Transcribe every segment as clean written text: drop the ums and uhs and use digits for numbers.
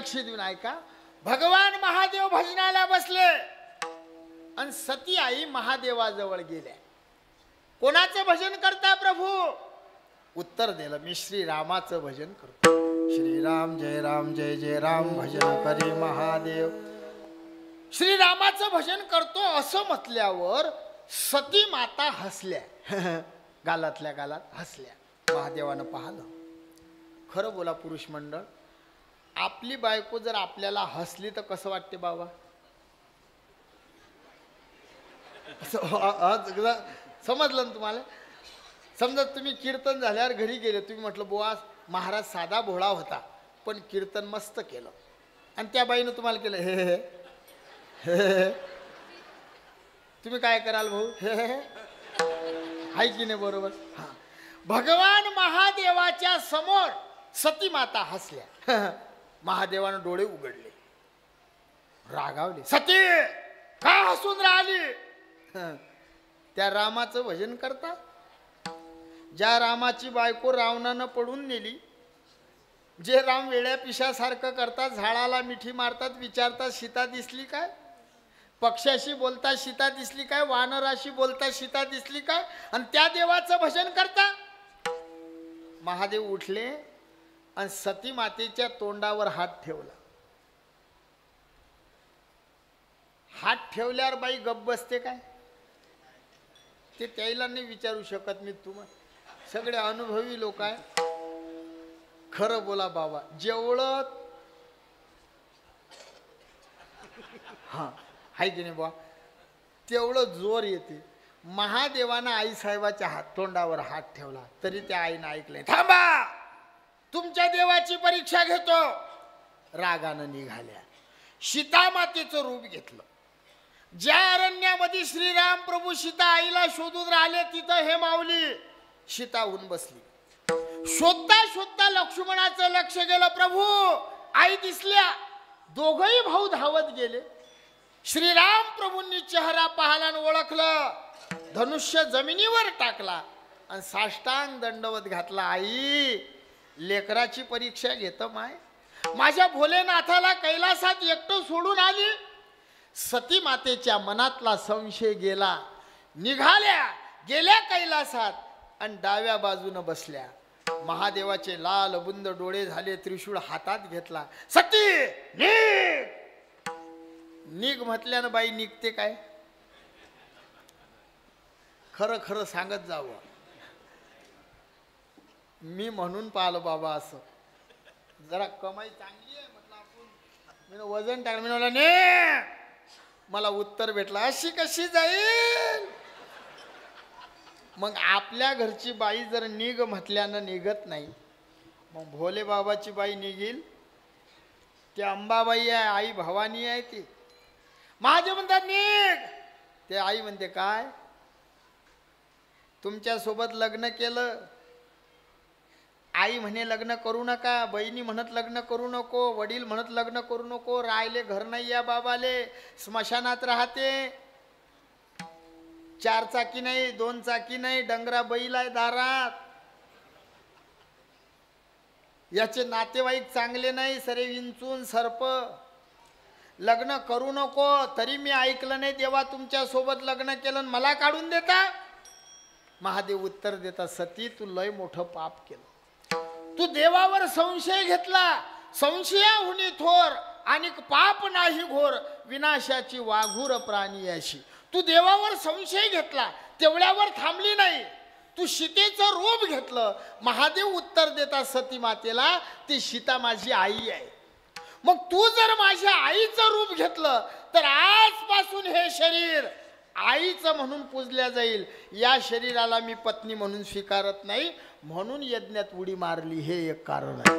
लक्ष देऊन ऐका. भगवान महादेव भजनाला बसले आणि सती आई महादेवाजवळ गेल्या. कोणाचं भजन करता प्रभू? उत्तर दिलं, मी श्रीरामाचं भजन करतो. श्रीराम जय राम जय जय राम भजन करी महादेव. श्रीरामाचं भजन करतो असं म्हटल्यावर सती माता हसल्या. गालातल्या गालात हसल्या. महादेवानं पाहिलं. खरं बोला पुरुष मंडळ, आपली बायको जर आपल्याला हसली तर कसं वाटते बाबा? समजलं ना तुम्हाला? समजा तुम्ही कीर्तन झाल्यावर घरी गेले, तुम्ही म्हटलं बुवा महाराज साधा भोळा होता पण कीर्तन मस्त केलं, आणि त्या बाईनं तुम्हाला केलं हे हे हे, तुम्ही काय कराल भाऊ? हे हे आहे की नाही? बरोबर. हा, भगवान महादेवाच्या समोर सती माता हसल्या. महादेवानं डोळे उघडले, रागावले. सती का हसून राहिली? त्या रामाचं भजन करता, ज्या रामाची बायको रावणानं पडून नेली, जे राम वेड्या पिशासारखं करतात, झाडाला मिठी मारतात, विचारतात सीता दिसली काय? पक्षाशी बोलता सीता दिसली काय? वानराशी बोलता सीता दिसली काय? आणि त्या देवाचं भजन करता. महादेव उठले आणि सती मातेच्या तोंडावर हात ठेवला. हात ठेवल्यावर बाई गप्प बसते काय? ते त्याला नाही विचारू शकत मी. तुम्हाला सगळे अनुभवी लोक आहे. खरं बोला बाबा, जेवढं हा आहे की नाही बा, तेवढं जोर येते. महादेवानं आई साहेबाच्या तोंडावर हात ठेवला तरी त्या आईनं ऐकलंय. थांबा, तुमच्या देवाची परीक्षा घेतो. रागानं निघाल्या. सीता मातेचं रूप घेतलं. ज्या अरण्यामध्ये श्रीराम प्रभू सीता आईला शोधून राहिले, तिथं हे माऊली सीता होऊन बसली. शोधता शोधता लक्ष्मणाचं लक्ष गेलं. प्रभू आई दिसल्या. दोघही भाऊ धावत गेले. श्रीराम प्रभूंनी चेहरा पाहिला आणि ओळखलं. धनुष्य जमिनीवर टाकला आणि साष्टांग दंडवत घातला. आई, लेकराची परीक्षा घेतं माय. माझ्या भोलेनाथाला कैलासात एकटं सोडून आली. सती मातेच्या मनातला संशय गेला. निघाल्या, गेल्या कैलासात आणि डाव्या बाजूनं बसल्या. महादेवाचे लाल बुंद डोळे झाले. त्रिशूळ हातात घेतला. सती निघ. निघ म्हटल्यानं बाई निघते काय? खरं खरं सांगत जावं. मी म्हणून पाहिलं बाबा, असं जरा कमाई चांगली आहे म्हटलं आपण. मी वजन टाकलं. मी म्हटलं ने, मला उत्तर भेटलं अशी कशी जाईल? मग आपल्या घरची बाई जर निघ म्हटल्यानं निघत नाही, मग भोले बाबाची बाई निघील. ती अंबाबाई आहे, आई भवानी आहे. ती महादेव म्हणतात निघ. ते आई म्हणते काय? तुमच्या सोबत लग्न केलं. आई म्हणे लग्न करू नका. बहिणी म्हणत लग्न करू नको. वडील म्हणत लग्न करू नको. राहिले घर नाही या बाबाले. स्मशानात राहते. 4 चाकी नाही, 2 चाकी नाही, डंगरा बैल आहे दारात. याचे नातेवाईक चांगले नाही, सरे विंचून सर्प. लग्न करू नको. तरी मी ऐकलं नाही. देवा तुमच्या सोबत लग्न केलं, मला काढून देता? महादेव उत्तर देता, सती तू लय मोठं पाप केलं. तू देवावर संशय घेतला. संशयाहुनी थोर आणि पाप नाही घोर. विनाशाची वाघूर प्राणी अशी. तू देवावर संशय घेतला, तेवढ्यावर थांबली नाही. तू सीतेचं रूप घेतलं. महादेव उत्तर देता सती मातेला, ती सीता माझी आई आहे. मग तू जर माझ्या आईचं रूप घेतलं तर आजपासून हे शरीर आईचं म्हणून पूजल्या जाईल. या शरीराला मी पत्नी म्हणून स्वीकारत नाही, म्हणून यज्ञात उडी मारली. हे एक कारण आहे.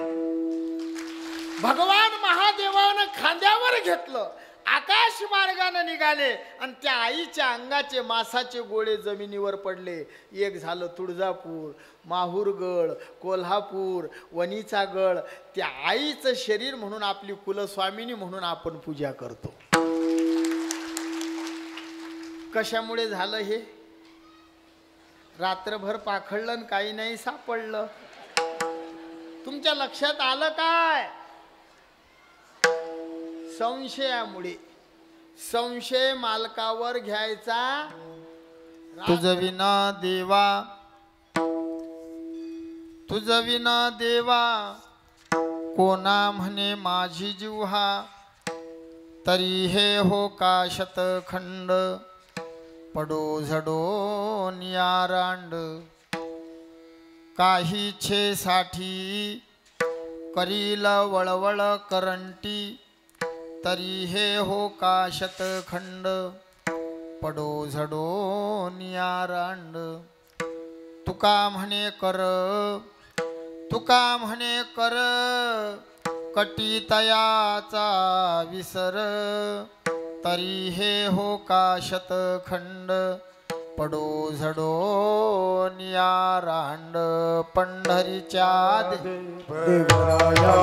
भगवान महादेवानं खांद्यावर घेतलं. आकाश मार्गाने निघाले आणि त्या आईच्या अंगाचे मासाचे गोळे जमिनीवर पडले. एक झालं तुळजापूर, माहूरगड, कोल्हापूर, वणीचा गड. त्या आईचं शरीर म्हणून आपली कुलस्वामिनी म्हणून आपण पूजा करतो. कशामुळे झालं हे? रात्रभर पाखडलं आणि काही नाही सापडलं. तुमच्या लक्षात आलं काय? संशयामुळे संशय मालकावर घ्यायचा तुझ विना देवा, तुझ विना देवा कोणा म्हणे माझी जिव्हा, तरी हे हो का शतखंड पडो झडो नियारांड, काही छेसाठी करील वळवळ करंटी, तरी हे हो का शतखंड पडो झडो नियारांड, तुका म्हणे कर, तुका म्हणे कर कटी तयाचा विसर, तरी हे हो का शतखंड पडो झडो नियारांड, पंढरीच्या देवराया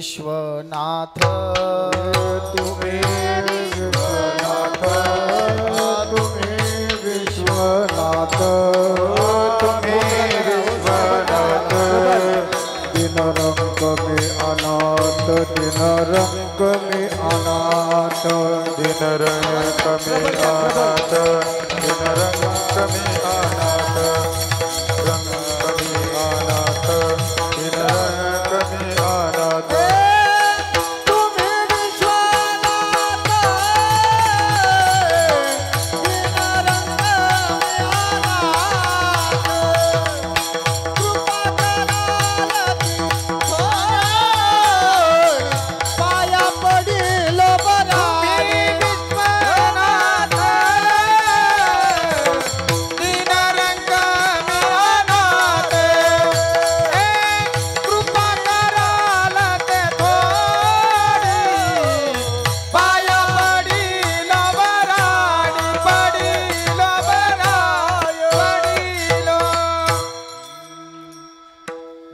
विश्वनाथ, तुम्ही विश्वनाथ, तुम्ही विश्वनाथ, तुम्ही विश्वनाथ, दिन रंग में अनाथ, दिन रंग में अनाथ, दिन रंग में अनाथ, दिन रंग में अनाथ, रंग में अनाथ, दिन रंग में अनाथ।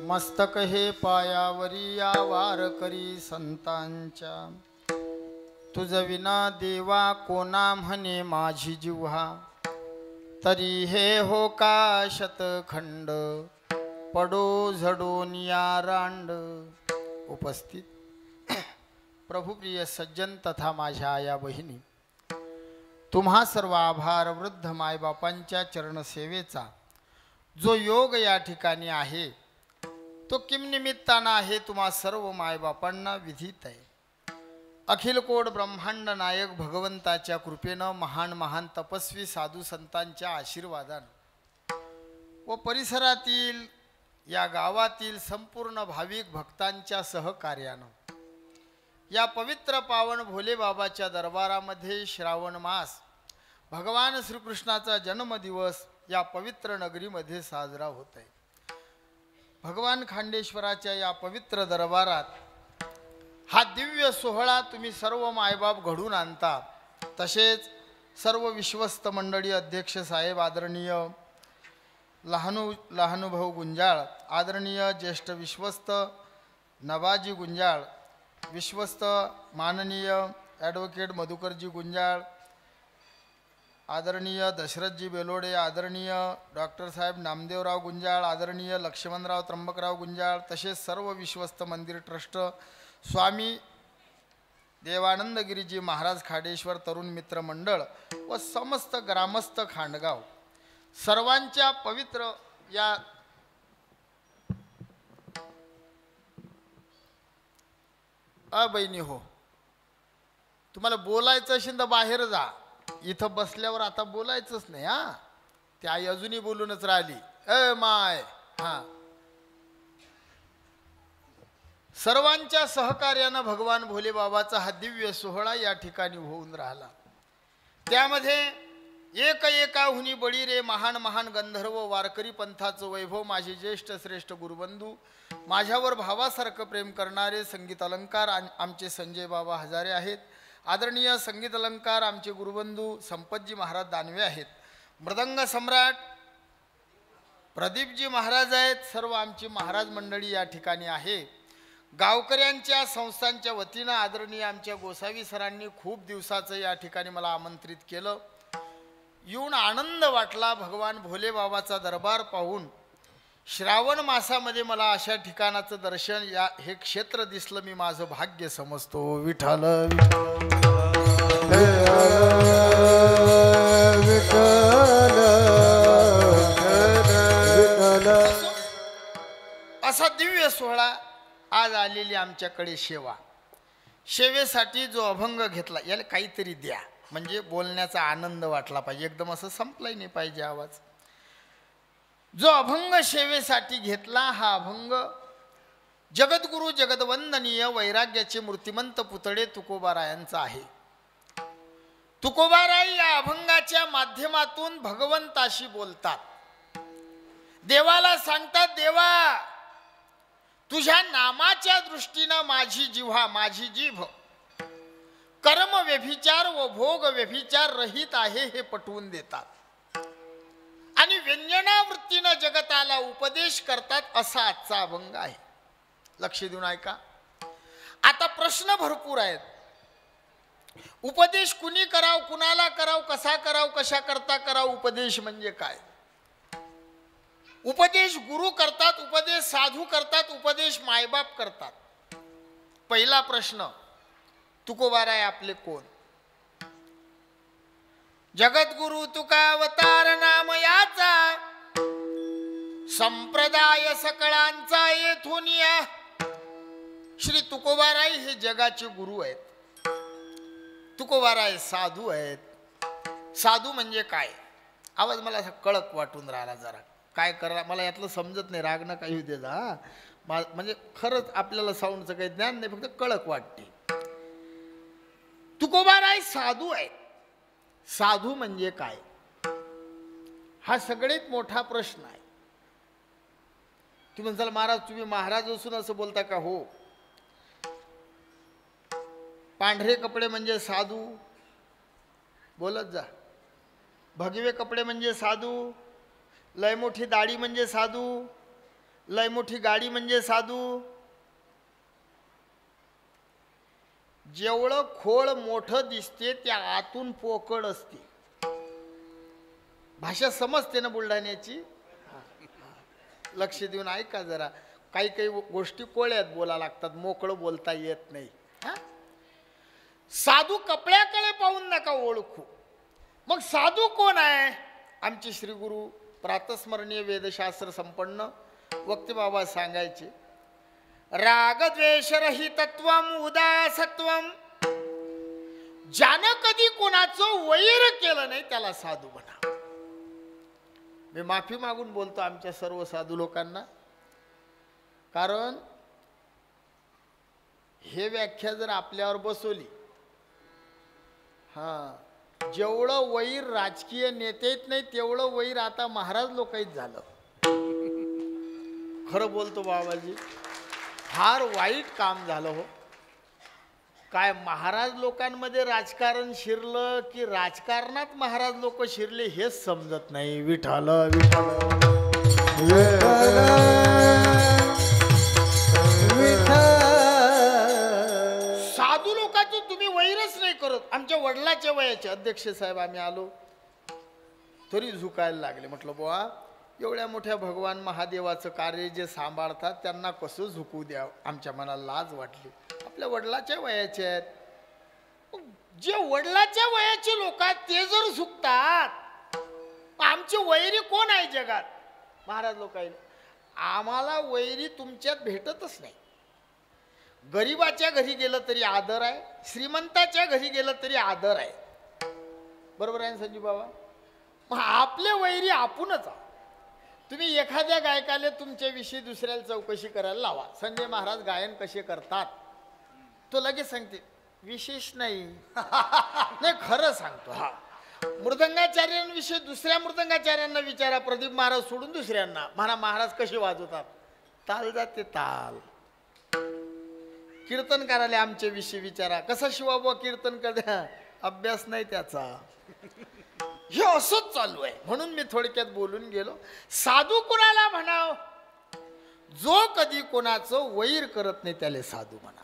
मस्तक हे पायावरी या वार करी संतांच्या, तुझ विना देवा कोणा म्हणे माझी जिव्हा, तरी हे हो का शतखंड पडो झडो नियारांड। उपस्थित प्रभुप्रिय सज्जन तथा माझ्या आया बहिणी, तुम्हा सर्व आभार वृद्ध मायबापांच्या चरणसेवेचा जो योग या ठिकाणी आहे तो किम निमित्तानं आहे तुम्हा सर्व मायबापांना विधित आहे। अखिल कोड ब्रह्मांड नायक भगवंताच्या कृपेनं महान महान तपस्वी साधू संतांच्या आशीर्वादानं व परिसरातील या गावातील संपूर्ण भाविक भक्तांच्या सहकार्यानं या पवित्र पावन भोले बाबाच्या दरबारामध्ये श्रावण मास भगवान श्रीकृष्णाचा जन्मदिवस या पवित्र नगरीमध्ये साजरा होत आहे। भगवान खांडेश्वराच्या या पवित्र दरबारात हा दिव्य सोहळा तुम्ही सर्व मायबाप घडून आणता। तसेच सर्व विश्वस्त मंडळी अध्यक्ष साहेब आदरणीय लहानुभाऊ गुंजाळ, आदरणीय ज्येष्ठ विश्वस्त नवाजी गुंजाळ, विश्वस्त माननीय ॲडव्होकेट मधुकरजी गुंजाळ, आदरणीय दशरथजी बेलोडे, आदरणीय डॉक्टर साहेब नामदेवराव गुंजाळ, आदरणीय लक्ष्मणराव त्र्यंबकराव गुंजाळ, तसेच सर्व विश्वस्त मंदिर ट्रस्ट, स्वामी देवानंदगिरीजी महाराज खाडेश्वर तरुण मित्र मंडळ व समस्त ग्रामस्थ खांडगाव सर्वांच्या पवित्र या बहिणी हो, तुम्हाला बोलायचं असेल तर बाहेर जा, इथं बसल्यावर आता बोलायचंच नाही. हा, ती आई अजूनही बोलूनच राहिली. माय हा, सर्वांच्या सहकार्यानं भगवान भोले बाबाचा हा दिव्य सोहळा या ठिकाणी होऊन राहिला. त्यामध्ये एकाहुनी बळी रे महान महान गंधर्व वारकरी पंथाचं वैभव, माझे ज्येष्ठ श्रेष्ठ गुरुबंधू, माझ्यावर भावासारखं प्रेम करणारे संगीत अलंकार आमचे संजय बाबा हजारे आहेत. आदरणीय संगीत अलंकार आमचे गुरुबंधू संपतजी महाराज दानवे आहेत. मृदंग सम्राट प्रदीपजी महाराज आहेत. सर्व आमची महाराज मंडळी या ठिकाणी आहे. गावकऱ्यांच्या संस्थांच्या वतीनं आदरणीय आमच्या गोसावी सरांनी खूप दिवसाचं या ठिकाणी मला आमंत्रित केलं. येऊन आनंद वाटला. भगवान भोले बाबाचा दरबार पाहून श्रावण मासामध्ये मला अशा ठिकाणाचं दर्शन, हे क्षेत्र दिसलं, मी माझं भाग्य समजतो. विठ्ठल असा दिव्य सोहळा आज आलेली आमच्याकडे सेवा. सेवेसाठी जो अभंग घेतला, याला काहीतरी द्या, म्हणजे बोलण्याचा आनंद वाटला पाहिजे, एकदम असं संपलाही नाही पाहिजे आवाज. जो अभंग सेवेसाठी घेतला, हा अभंग जगद्गुरु जगदवंदनीय वैराग्याचे मूर्तिमंत पुतळे तुकोबारायांचा आहे. तुकोबाराय या अभंगाच्या माध्यमातून भगवंताशी बोलतात. देवाला सांगतात, देवा तुझ्या नामाच्या दृष्टीनं माझी जिव्हा, माझी जीभ कर्म व्यभिचार व भोग व्यभिचार रहित आहे हे पटवून देतात आणि व्यंजनावृत्तीनं जगताला उपदेश करतात. असा आजचा अभंग आहे. लक्ष देऊन ऐका. आता प्रश्न भरपूर आहेत. उपदेश कुणी कराव, कुणाला कराव, कसा कराव, कशा करता कराव, उपदेश म्हणजे काय? उपदेश गुरु करतात, उपदेश साधू करतात, उपदेश मायबाप करतात. पहिला प्रश्न, तुकोबाराय आपले कोण? जगद्गुरु तुका अवतार नाम याचा, संप्रदाय सकळांचा येथून या. श्री तुकोबाराय हे जगाचे गुरु आहेत. तुकोबाराय साधू आहेत. साधू म्हणजे काय? आवाज मला असा कळक वाटून राहिला. जरा काय करा, मला यातलं समजत नाही, राग नका येऊ दे जा. म्हणजे खरंच आपल्याला साऊंडचं काही ज्ञान नाही, फक्त कळक वाटते. तुकोबाराय साधू आहे. साधू म्हणजे काय, हा सगळ्यात मोठा प्रश्न आहे. तुम्ही म्हणसाल महाराज तुम्ही महाराज असून असं बोलता का? हो. पांढरे कपडे म्हणजे साधू, बोलत जा. भगवे कपडे म्हणजे साधू, लय मोठी दाढी म्हणजे साधू, लय मोठी गाडी म्हणजे साधू. जेवढं खोळ मोठं दिसते त्या आतून पोकळ असते. भाषा समजते ना बुलढाण्याची? लक्ष देऊन ऐका जरा. काही काही गोष्टी कोळ्यात बोला लागतात, मोकळं बोलता येत नाही. साधू कपड्याकडे पाहून नका ओळखू. मग साधू कोण आहे? आमचे श्री गुरु प्रातस्मरणीय वेदशास्त्र संपन्न वक्ते बाबा सांगायचे, रागद्वेषरहितत्वम उदासत्वम. ज्यानं कधी कोणाचं वैर केलं नाही त्याला साधू म्हणा. मी माफी मागून बोलतो आमच्या सर्व साधू लोकांना, कारण हे व्याख्या जर आपल्यावर बसवली, जेवढं वैर राजकीय नेतेत नाही तेवढं वैर आता महाराज लोकांत झालं. खरं बोलतो बाबाजी, फार वाईट काम झालं हो. काय महाराज लोकांमध्ये राजकारण शिरलं की राजकारणात महाराज लोक शिरले हेच समजत नाही. विठ्ठल साधू लोकांचं तुम्ही वैरच नाही करत. आमच्या वडिलाच्या वयाचे अध्यक्ष साहेब आम्ही आलो तरी झुकायला लागले. म्हटलं बुवा एवढ्या मोठ्या भगवान महादेवाचं कार्य जे सांभाळतात त्यांना कसं झुकू द्या. आमच्या मनाला लाज वाटली. आपल्या वडिलाच्या वयाचे आहेत, जे वडिलाच्या वयाचे लोक आहेत ते जर चुकतात, आमचे वैरी कोण आहे जगात? महाराज लोक आहे. आम्हाला वैरी तुमच्यात भेटतच नाही. गरीबाच्या घरी गेलं तरी आदर आहे, श्रीमंताच्या घरी गेलं तरी आदर आहे. बरोबर आहे ना संजीव बाबा? मग आपले वैरी आपणच आहोत. तुम्ही एखाद्या गायकाला तुमच्याविषयी दुसऱ्याला चौकशी करायला लावा, संजय महाराज गायन कसे करतात, तो लगेच सांगते विशेष नाही. नाही, खरं सांगतो. हा, मृदंगाचार्यांविषयी दुसऱ्या मृदंगाचार्यांना विचारा, प्रदीप महाराज सोडून दुसऱ्यांना. महाराज कसे वाजवतात? ताल जाते ताल. कीर्तनकाराला आमच्या विषयी विचारा, कसा शिवाबा कीर्तन करते? अभ्यास नाही त्याचा. हे असंच चालू आहे. म्हणून मी थोडक्यात बोलून गेलो. साधू कोणाला म्हणाव? जो कधी कोणाचं वैर करत नाही त्याला साधू म्हणा.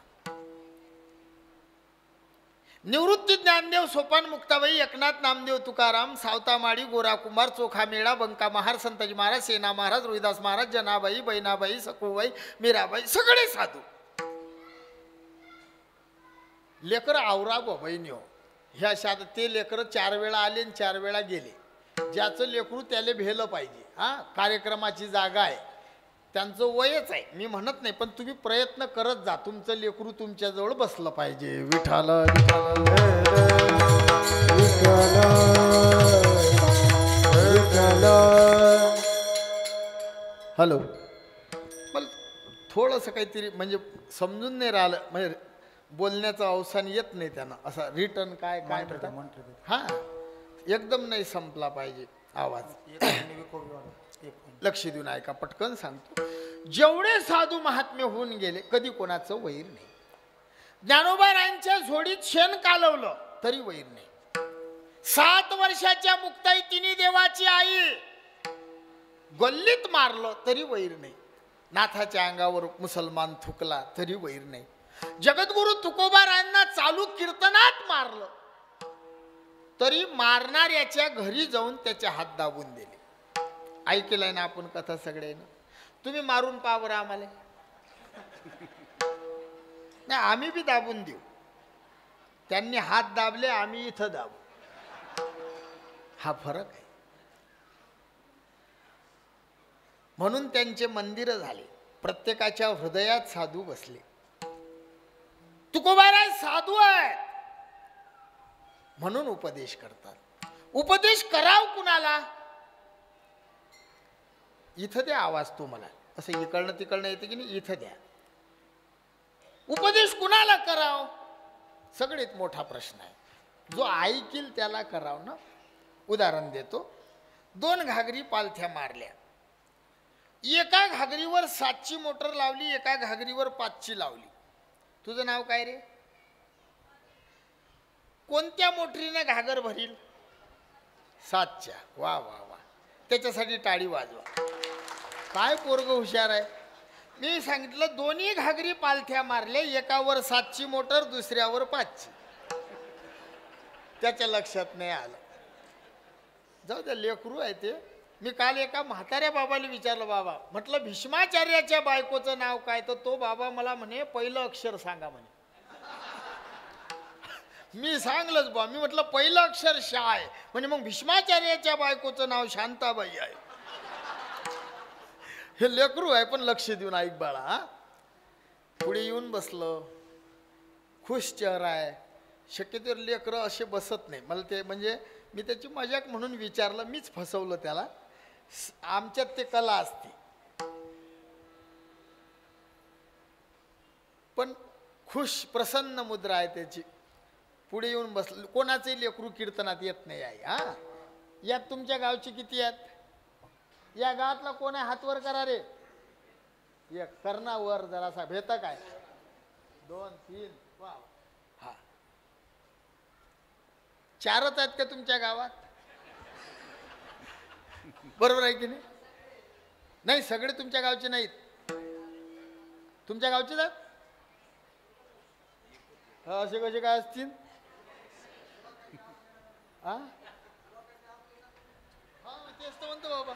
निवृत्ती ज्ञानदेव, सोपान मुक्ताबाई, एकनाथ नामदेव, तुकाराम, सावतामाळी, गोरा कुमार, चोखा मेळा, बंका महार, संताजी महाराज, सेना महाराज, रोहिदास महाराज, जनाबाई, बहिणाबाई, सखूबाई, मीराबाई, सगळे साधू. लेकर आवरा गो बहिणी. ह्या शाद ते लेकरं 4 वेळा आले आणि 4 वेळा गेले. ज्याचं लेकरू त्याला भेलं पाहिजे. हा, कार्यक्रमाची जागा आहे, त्यांचं वयच आहे. मी म्हणत नाही, पण तुम्ही प्रयत्न करत जा, तुमचं लेकरू तुमच्याजवळ बसलं पाहिजे. विठाल हॅलो. मला थोडंसं काहीतरी म्हणजे समजून नाही राहिलं, म्हणजे बोलण्याचं अवसान येत नाही त्यांना. असा रिटर्न काय काय हा, एकदम नाही संपला पाहिजे आवाज. लक्ष देऊन ऐका, पटकन सांगतो. जेवढे साधू महात्मे होऊन गेले, कधी कोणाचं वैर नाही. ज्ञानोबारायांच्या झोडीत शेण कालवलं तरी वैर नाही. 7 वर्षाच्या मुक्ताई तिन्ही देवाची आई गल्लीत मारलं तरी वैर नाही. नाथाच्या अंगावर मुसलमान थुकला तरी वैर नाही. जगद्गुरु तुकोबारायांना चालू कीर्तनात मारलं तरी मारणाऱ्याच्या घरी जाऊन त्याचे हात दाबून दिले. ऐकलंय ना आपण कथा सगळ्यांना? तुम्ही मारून पहा बरं आम्हाला. नाही, आम्ही बी दाबून देऊ. त्यांनी हात दाबले, आम्ही इथं दाबू. हा फरक आहे. म्हणून त्यांचे मंदिर झाले, प्रत्येकाच्या हृदयात साधू बसले. तुकोबाराय साधू आहेत म्हणून उपदेश करतात. उपदेश कराव कुणाला? इथं द्या आवाज तुम्हाला. असं इकडनं तिकडनं येते की नाही, इथं द्या. उपदेश कुणाला कराव? सगळ्यात मोठा प्रश्न आहे. जो ऐकील त्याला कराव ना. उदाहरण देतो. 2 घागरी पालथ्या मारल्या. एका घागरीवर 7ची मोटर लावली, एका घागरीवर 5ची लावली. तुझं नाव काय रे? कोणत्या मोटरीने घागर भरील? 7च्या. वा वा वा, त्याच्यासाठी टाळी वाजवा. काय पोरग हुशार आहे. मी सांगितलं दोन्ही घागरी पालथ्या मारले, एकावर 7ची मोटर, दुसऱ्यावर 5ची. त्याच्या लक्षात नाही आलं. जाऊ द्या, लेकरू आहे ते. मी काल एका म्हाताऱ्या बाबाला विचारलं, बाबा म्हटलं भीष्माचार्याच्या बायकोचं नाव काय? तर तो बाबा मला म्हणे पहिलं अक्षर सांगा म्हणे. मी सांगलंच बा. मी म्हटलं पहिलं अक्षर शा आहे म्हणजे मग भीष्माचार्याच्या बायकोचं नाव शांताबाई आहे. हे लेकरू आहे पण लक्ष देऊन ऐक बाळा. हा, पुढे येऊन बसलं, खुश चेहरा आहे. शक्यतो लेकरं असे बसत नाही. मला ते म्हणजे मी त्याची मजाक म्हणून विचारलं, मीच फसवलं त्याला. आमच्यात ते कला असते. पण खुश प्रसन्न मुद्रा आहे त्याची. पुढे येऊन बसलं. कोणाचंही लेकरू कीर्तनात येत नाही आहे. हा, यात तुमच्या गावची किती आहेत? या गावातला कोण आहे? हात वर करा रे. एक करणा वर जरासा. भेट काय? 2 3 वा. हा, 4च आहेत का तुमच्या गावात? बरोबर आहे की नाही? नाही, सगळे तुमच्या गावचे नाहीत. तुमच्या गावचे आहेत? असे कसे काय असतील? हा, तेच तर म्हणतो बाबा.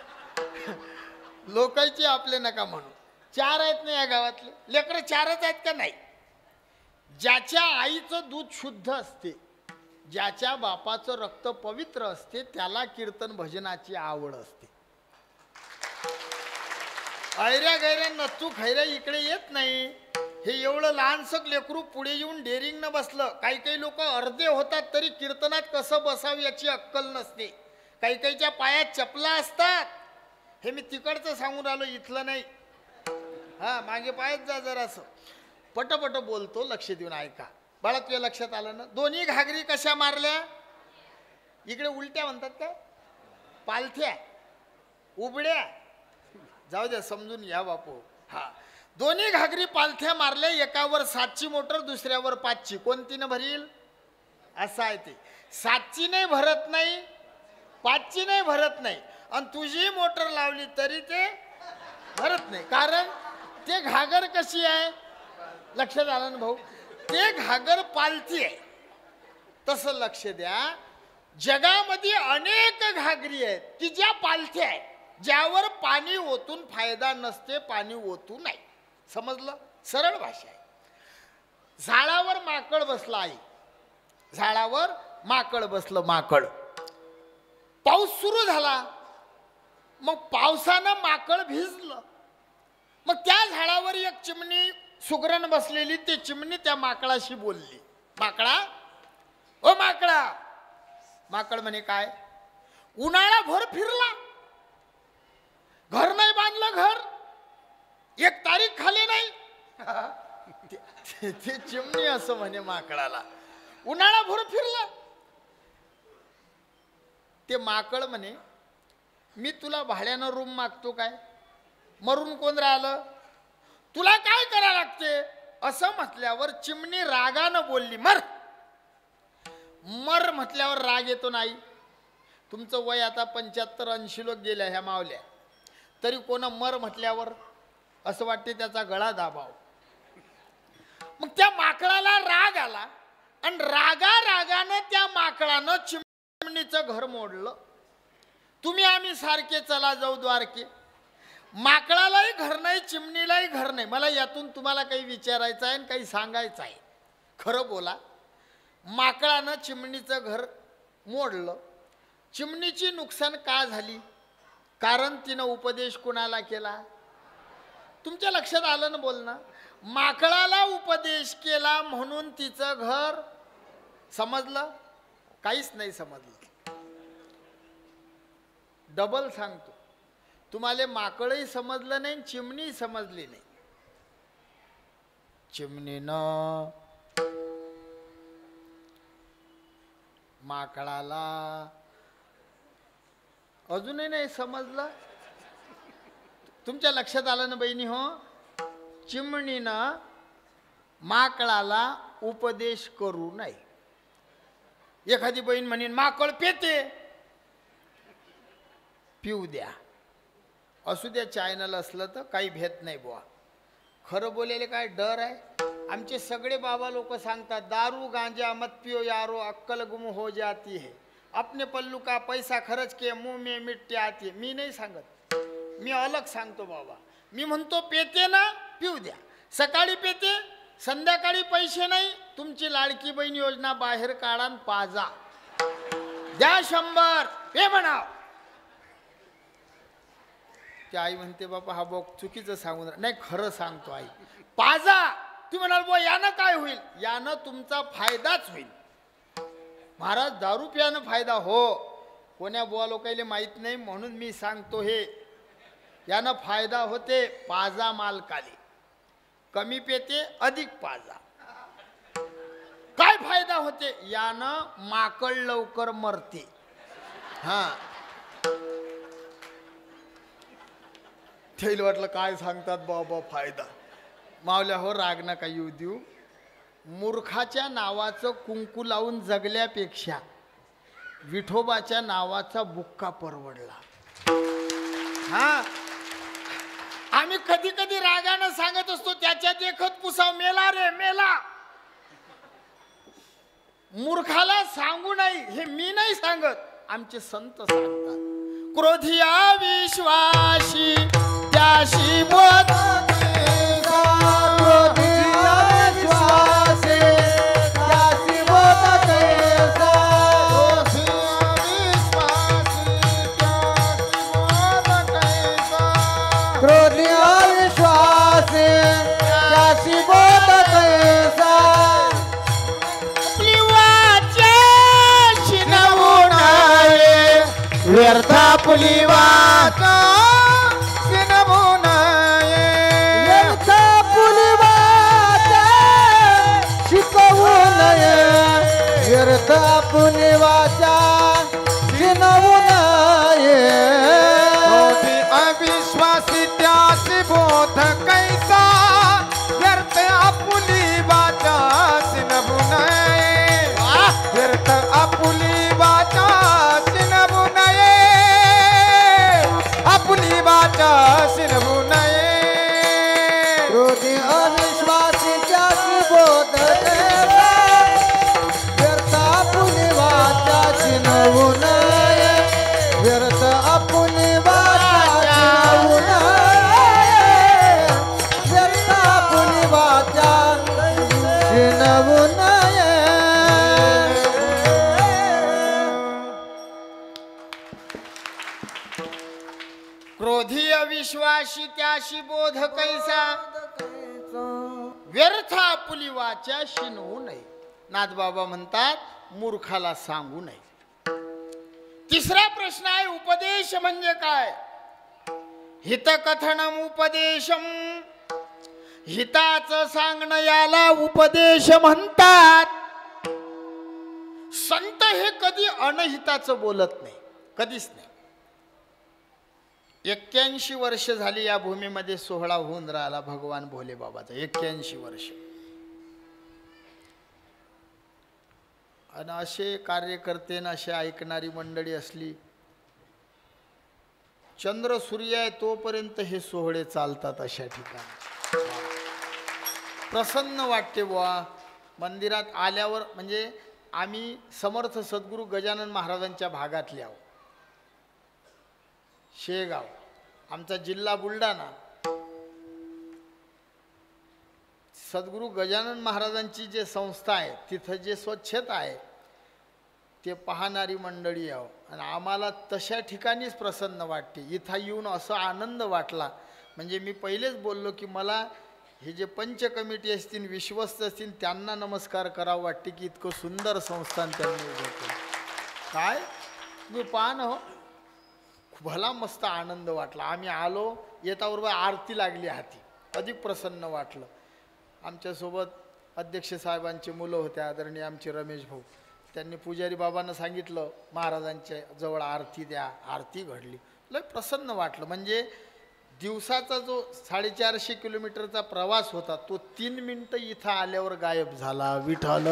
लोकांचे आपले नका म्हणू. 4 आहेत ना या गावातले लेकरं? 4च आहेत का? नाही. ज्याच्या आईचं दूध शुद्ध असते, ज्याच्या बापाचं रक्त पवित्र असते, त्याला कीर्तन भजनाची आवड असते. ऐऱ्या गैऱ्या नच्चू खैऱ्या इकडे येत नाही. हे एवढं लहानसं लेकरू पुढे येऊन डेअरिंग न बसलं. काही काही लोक अर्धे होतात तरी कीर्तनात कसं बसावं याची अक्कल नसते. काही काहीच्या पायात चपला असतात. हे मी तिकडचं सांगून राहिलो, इथलं नाही. हा, मागे पायात जा जरासं. पटपट बोलतो, लक्ष देऊन ऐका. बाळा तुझ्या लक्षात आलं ना? दोन्ही घागरी कशा मारल्या? इकडे उलट्या म्हणतात काय? पालथ्या, उबड्या, जाऊ द्या समजून घ्या बापू. हा, दोन्ही घागरी पालथ्या मारल्या. एकावर 7ची मोटर, दुसऱ्यावर 5ची. कोणतीनं भरील? असं आहे ते. 7ची नाही भरत नाही, 5ची नाही भरत नाही. आणि तुझी मोटर लावली तरी ते भरत नाही. कारण ते घागर कशी आहे? लक्षात आलं ना भाऊ? ते घागर पालथी आहे. तसं लक्ष द्या. जगामध्ये अनेक घागरी आहेत की ज्या पालथ्या आहेत, ज्यावर पाणी ओतून फायदा नसते, पाणी ओतू नाही. समजलं? सरळ भाषा आहे. झाडावर माकड बसला आई, झाडावर माकड बसलं. माकड, पाऊस सुरू झाला. मग पावसानं माकड भिजलं. मग त्या झाडावर एक चिमणी सुगरण बसलेली. ती चिमणी त्या माकडाशी बोलली. माकडा, ओ माकडा. माकड म्हणे काय? उन्हाळा भर फिरला, घर नाही बांधलं, घर एक तारीख खाली नाही. ते चिमणी असं म्हणे माकडाला. उन्हाळा भर फिरला. ते माकड म्हणे मी तुला भाड्यानं रूम मागतो काय? मरून कोण राहिलं? तुला काय करा लागते? असं म्हटल्यावर चिमणी रागानं बोलली, मर. मर म्हटल्यावर राग येतो नाही? तुमचं वय आता 75-80 लोक गेल्या ह्या मावल्या, तरी कोण मर म्हटल्यावर असं वाटते त्याचा गळा दाबाव. मग त्या माकडाला राग आला आणि रागानं त्या माकडानं चिमणीचं घर मोडलं. तुम्ही आम्ही सारखे चला जाऊ द्वारके. माकडालाही घर नाही, चिमणीलाही घर नाही. मला यातून तुम्हाला काही विचारायचं आहे आणि काही सांगायचं आहे. खरं बोला. माकडानं चिमणीचं घर मोडलं. चिमणीची नुकसान का झाली? कारण तिनं उपदेश कुणाला केला? तुमच्या लक्षात आलं ना बोलणं? माकडाला उपदेश केला म्हणून तिचं घर. समजलं? काहीच नाही समजलं. डबल सांगतो तुम्हाला. माकडही समजलं नाही, चिमणी समजली नाही. चिमणीनं माकडाला अजूनही नाही समजलं. तुमच्या लक्षात आलं ना बहिणी हो? चिमणीनं माकडाला उपदेश करू नये. एखादी बहीण म्हणेन माकड पेते, पिऊ द्या. असू द्या, चॅनल असलं तर काही भेद नाही बुवा. खरं बोलायला काय डर आहे? आमचे सगळे बाबा लोक सांगतात दारू गांजा मत पियो यारो, अक्कल गुम हो जाती है. अपने पल्लू का पैसा खर्च के मुंह में मिट्टी आती है. मी नाही सांगत, मी अलग सांगतो बाबा. मी म्हणतो पेते ना, पिऊ द्या. सकाळी पेते, संध्याकाळी पैसे नाही. तुमची लाडकी बहीण योजना बाहेर काढा, पाजा द्या 100 पे म्हणाव. ती आई म्हणते बाबा हा बघ चुकीचं सांगून नाही, खरं सांगतो आई. पाजा. तुम्ही म्हणाल बुवा यानं काय होईल? यानं तुमचा फायदाच होईल. महाराज दारू पियानं फायदा हो, कोण्या बुवा लोकांना माहीत नाही म्हणून मी सांगतो. हे यानं फायदा होते पाजा मालकाले. कमी पेते अधिक पाजा. काय फायदा होते? यानं माकड लवकर मरते. हा, तेल वाटलं काय सांगतात बाबा फायदा. मावल्या हो, राग नका येऊ देऊ. मूर्खाच्या नावाचं कुंकू लावून जगल्यापेक्षा विठोबाच्या नावाचा बुक्का परवडला. हा, आम्ही कधी कधी रागानं सांगत असतो त्याच्या देखत पुसाव मेला रे मेला. मूर्खाला सांगू नाही, हे मी नाही सांगत, आमचे संत सांगतात. क्रोधिया विश्वासी त्याशी बोध, क्रोधिया विश्वासी व्यर्थ आपली वाचा शिनवू नये व्यर्थ आपली वाचा शिकवू नये व्यर्थ आपली वाचा शिनवू नये अविश्वासी त्यासी बोध कैसा व्यर्थ आपुली वाचा शिनवू नये व्यर्थ आपुली वाचा शिनवू नये आपुली वाचा शिनवू नये क्रोधी अविश्वासी त्यासी बोध कैसा व्यर्थ आपुली वाचा शिनवू नये व्यर्थ आपुली वाचा शिनवू नये व्यर्थ आपुली वाचा शिनवू नये क्रोधी अविश्वासी त्याशी बोध कैसा व्यर्थ आपुली वाचा शिनवू नये. नाथबाबा म्हणतात मूर्खाला सांगू नये. तिसरा प्रश्न आहे उपदेश म्हणजे काय. हितकथनम उपदेशम. हिताचं सांगणं याला उपदेश म्हणतात. संत हे कधी अनहिताचं बोलत नाही, कधीच नाही. 81 वर्ष झाली या भूमीमध्ये सोहळा होऊन राहिला भगवान भोले बाबाचा. 81 वर्ष. आणि असे कार्यकर्ते ना असे ऐकणारी मंडळी असली, चंद्र सूर्य आहे तोपर्यंत हे सोहळे चालतात अशा ठिकाणी. प्रसन्न वाटते बुवा मंदिरात आल्यावर. म्हणजे आम्ही समर्थ सद्गुरू गजानन महाराजांच्या भागातले आहोत. शेगाव आमचा जिल्हा बुलढाणा. सद्गुरू गजानन महाराजांची जे संस्था आहे तिथं जे स्वच्छता आहे ते पाहणारी मंडळी आहो. आणि आम्हाला तशा ठिकाणीच प्रसन्न वाटते. इथं येऊन असं आनंद वाटला. म्हणजे मी पहिलेच बोललो की मला हे जे पंच कमिटी असतील, विश्वस्त असतील, त्यांना नमस्कार करावं वाटते की इतकं सुंदर संस्थान त्यांनी उभं केलं. काय मी पाहणं हो, भला मस्त आनंद वाटला. आम्ही आलो येताबरोबर आरती लागली हाती, अधिक प्रसन्न वाटलं. आमच्यासोबत अध्यक्ष साहेबांची मुलं होते आदरणीय आमचे रमेश भाऊ. त्यांनी पुजारी बाबांना सांगितलं महाराजांच्या जवळ आरती द्या. आरती घडली. लय प्रसन्न वाटलं. म्हणजे दिवसाचा जो 450 किलोमीटरचा प्रवास होता तो 3 मिनिटं इथं आल्यावर गायब झाला. विठ्ठल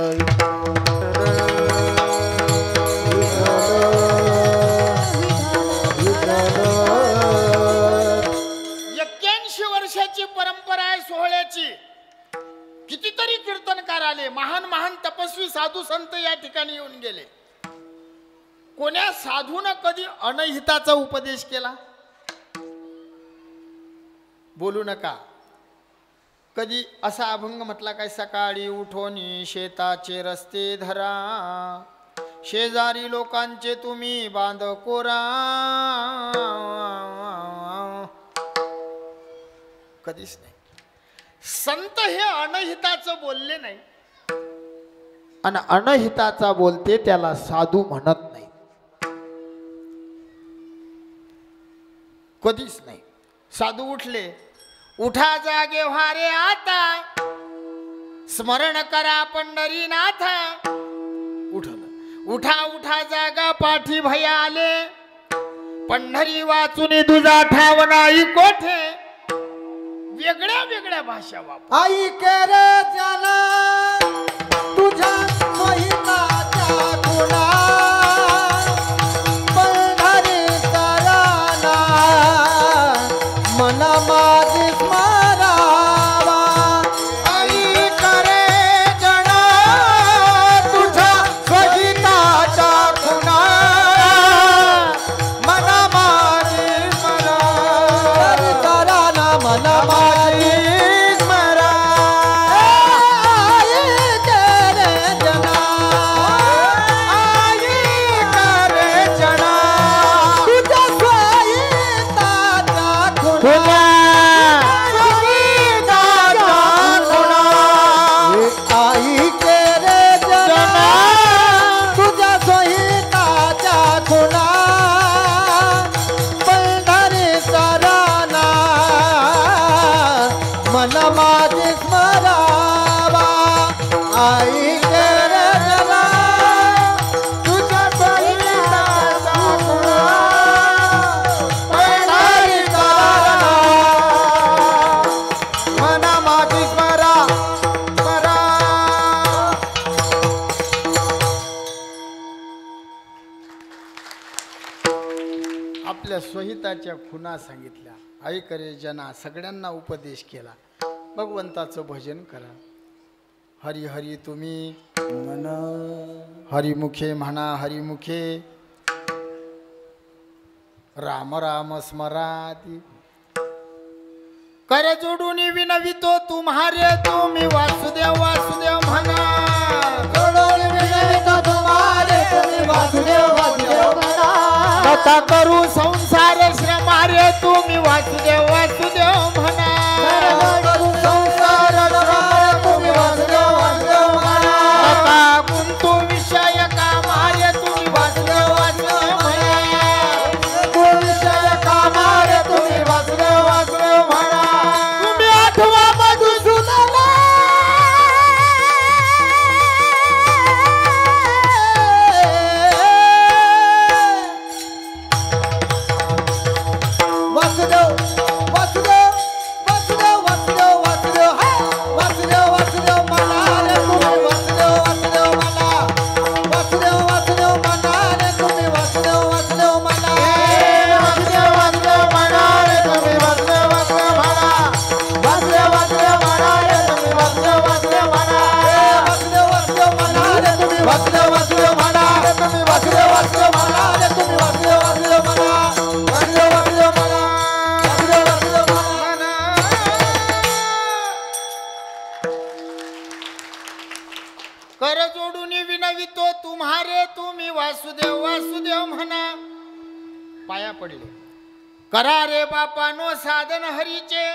81 वर्षाची परंपरा आहे सोहळ्याची. कितीतरी कीर्तनकार आले, महान महान तपस्वी साधू संत या ठिकाणी येऊन गेले. कोण्या साधून कधी अनहिताचा उपदेश केला? बोलू नका. कधी असा अभंग म्हटला काय, सकाळी उठोनी शेताचे रस्ते धरा, शेजारी लोकांचे तुम्ही बांध कोरा. कधीच नाही. संत हे अनहिताचं बोलले नाही. आणि अनहिताचा बोलते त्याला साधू म्हणत नाही. कधीच नाही. साधू उठले, उठा जागे व्हारे आता, स्मरण करा पंढरीनाथ. उठलं. उठा उठा जागा पाठी भया आले, पंढरी वाचून तुझा ठाव नाही कोठे. वेगळ्या वेगळ्या भाषा वापर. आई केरे जाना तुझ्या महिमाच्या गुणा, पंढरी तराना मना माझी स्मरावा. आई करे जाना तुझ्या स्वहिताच्या गुणा, मना माझी स्मरावा. तराना मना माझी स्मरा. आई केरे मन माझे स्मरावा आई करजला तुझ्या पहिल्याचा खुणा पैणारी तारा मन माझे स्मरा स्मरा. आपल्या स्वहिताच्या खुणा सांगितल्या. आई करे जना सगळ्यांना उपदेश केला. भगवंताचं भजन करा. हरी हरी तुम्ही मन हरिमुखे म्हणा हरिमुखे. राम राम स्मराती. कर जोडून विनवितो तुम्हारे तुम्ही वासुदेव वासुदेव म्हणा. जोडून विनवितो तुम्हारे तुम्ही वासुदेव वासुदेव म्हणा. कथा करू संसार श्रमारे तुम्ही वासुदेव वासुदेव म्हणा. करू संसार रमारे तुम्ही वासुदेव वासुदेव म्हणा. कथा गुंतू विषय कामारे तुम्ही वासुदेव वासुदेव म्हणा. विषय कामारे तुम्ही वासुदेव वासुदेव म्हणा. तुम्ही आठवा मधुसूदना. वासुदेव वासुदेव वासुदेव वासुदेव वासुदेव हाय. वासुदेव वासुदेव म्हणा रे तुम्ही वासुदेव वासुदेव म्हणा. वासुदेव वासुदेव म्हणा रे तुम्ही वासुदेव वासुदेव म्हणा. वासुदेव वासुदेव म्हणा रे तुम्ही वासुदेव वासुदेव म्हणा. वासुदेव वासुदेव म्हणा रे तुम्ही वासुदेव वासुदेव म्हणा. वासुदेव वासुदेव म्हणा रे तुम्ही वासुदेव वासुदेव म्हणा. तुम्ही वासुदेव वासुदेव म्हणा रे तुम्ही वासुदेव वासुदेव म्हणा. वासुदेव वासुदेव म्हणा. वासुदेव वासुदेव म्हणा. कर जोडून विनवितो तुम्हारे तुम्ही वासुदेव वासुदेव म्हणा. पाया पडले. करा रे बापानो साधन हरीचे.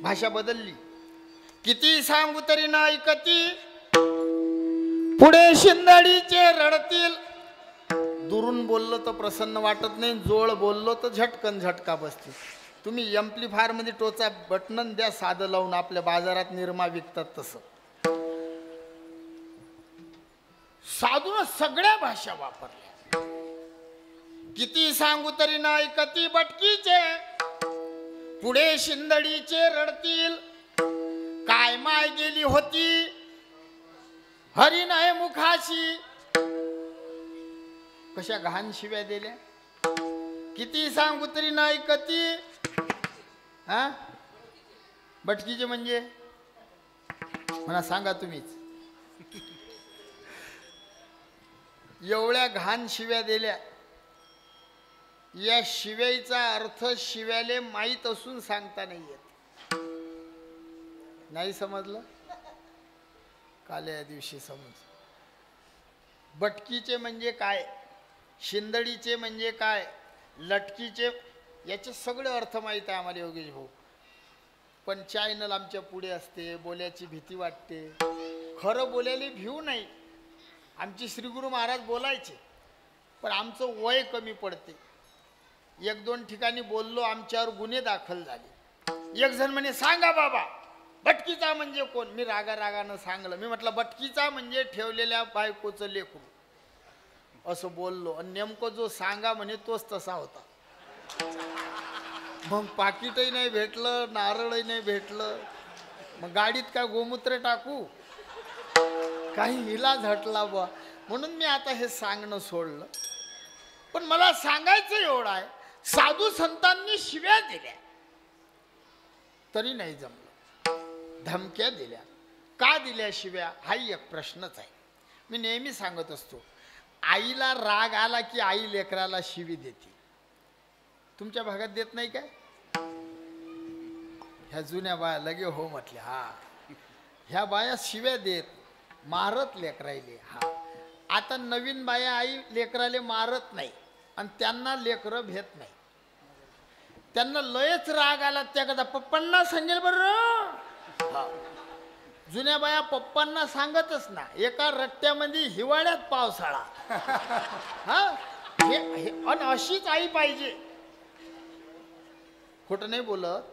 भाषा बदलली. किती सांगू तरी ना ऐकती. पुढे शिंदडीचे रडतील. दुरून बोललो तर प्रसन्न वाटत नाही. जोळ बोललो तर झटकन झटका बसते. तुम्ही एम्प्लिफायर मध्ये टोचा बटन द्या साधं लावून. आपल्या बाजारात निरमा विकतात तसं. साधून सगळ्या भाषा वापरल्या. किती सांगू तरी ना ऐकती बटकीचे. पुढे शिंदडीचे रडतील. काय माय गेली होती हरी नाही मुखाशी. कशा घाण शिव्या दिल्या. किती सांगू तरी ना ऐकती. हा बटकीचे म्हणजे म्हणा सांगा तुम्हीच. एवढ्या घाण शिव्या दिल्या. या शिव्याचा अर्थ शिव्याले माहीत असून सांगता नाही येत. नाही समजलं. काल या दिवशी समज. बटकीचे म्हणजे काय, शिंदडीचे म्हणजे काय, लटकीचे, याचे सगळे अर्थ माहीत आहे आम्हाला योगेश भाऊ. पण चॅनल आमच्या पुढे असते. बोलायची भीती वाटते. खरं बोलायला भिऊ नाही. आमचे श्रीगुरु महाराज बोलायचे पण आमचं वय कमी पडते. एक दोन ठिकाणी बोललो आमच्यावर गुन्हे दाखल झाले. एक जण म्हणे सांगा बाबा बटकीचा म्हणजे कोण. मी रागारागानं सांगलं. मी म्हटलं बटकीचा म्हणजे ठेवलेल्या बायकोचं लेकरू. असं बोललो आणि नेमकं जो सांगा म्हणे तोच तसा होता. मग पाकिटही नाही भेटलं, नारळही नाही भेटलं. मग गाडीत काय गोमूत्र टाकू, काही इलाज हटला बुवा. म्हणून मी आता हे सांगणं सोडलं. पण मला सांगायचं एवढं आहे, साधू संतांनी शिव्या दिल्या तरी नाही जमलं. धमक्या दिल्या. का दिल्या शिव्या हा एक प्रश्नच आहे. मी नेहमी सांगत असतो, आईला राग आला की आई लेकराला शिवी देते. तुमच्या भागात देत नाही काय. ह्या जुन्या बाया लगे हो म्हटल्या. हा ह्या बाया शिव्या देत मारत लेकरायले. हा आता नवीन बाया आई लेकराले मारत नाही आणि त्यांना लेकरं भेट नाही. त्यांना लयच राग आला त्या कदा पप्पांना सांगेल बरं. जुन्या बाया पप्पांना सांगतच ना. एका रट्ट्यामध्ये हिवाळ्यात पावसाळा. हा हे अन अशीच आई पाहिजे. खोटं नाही बोलत.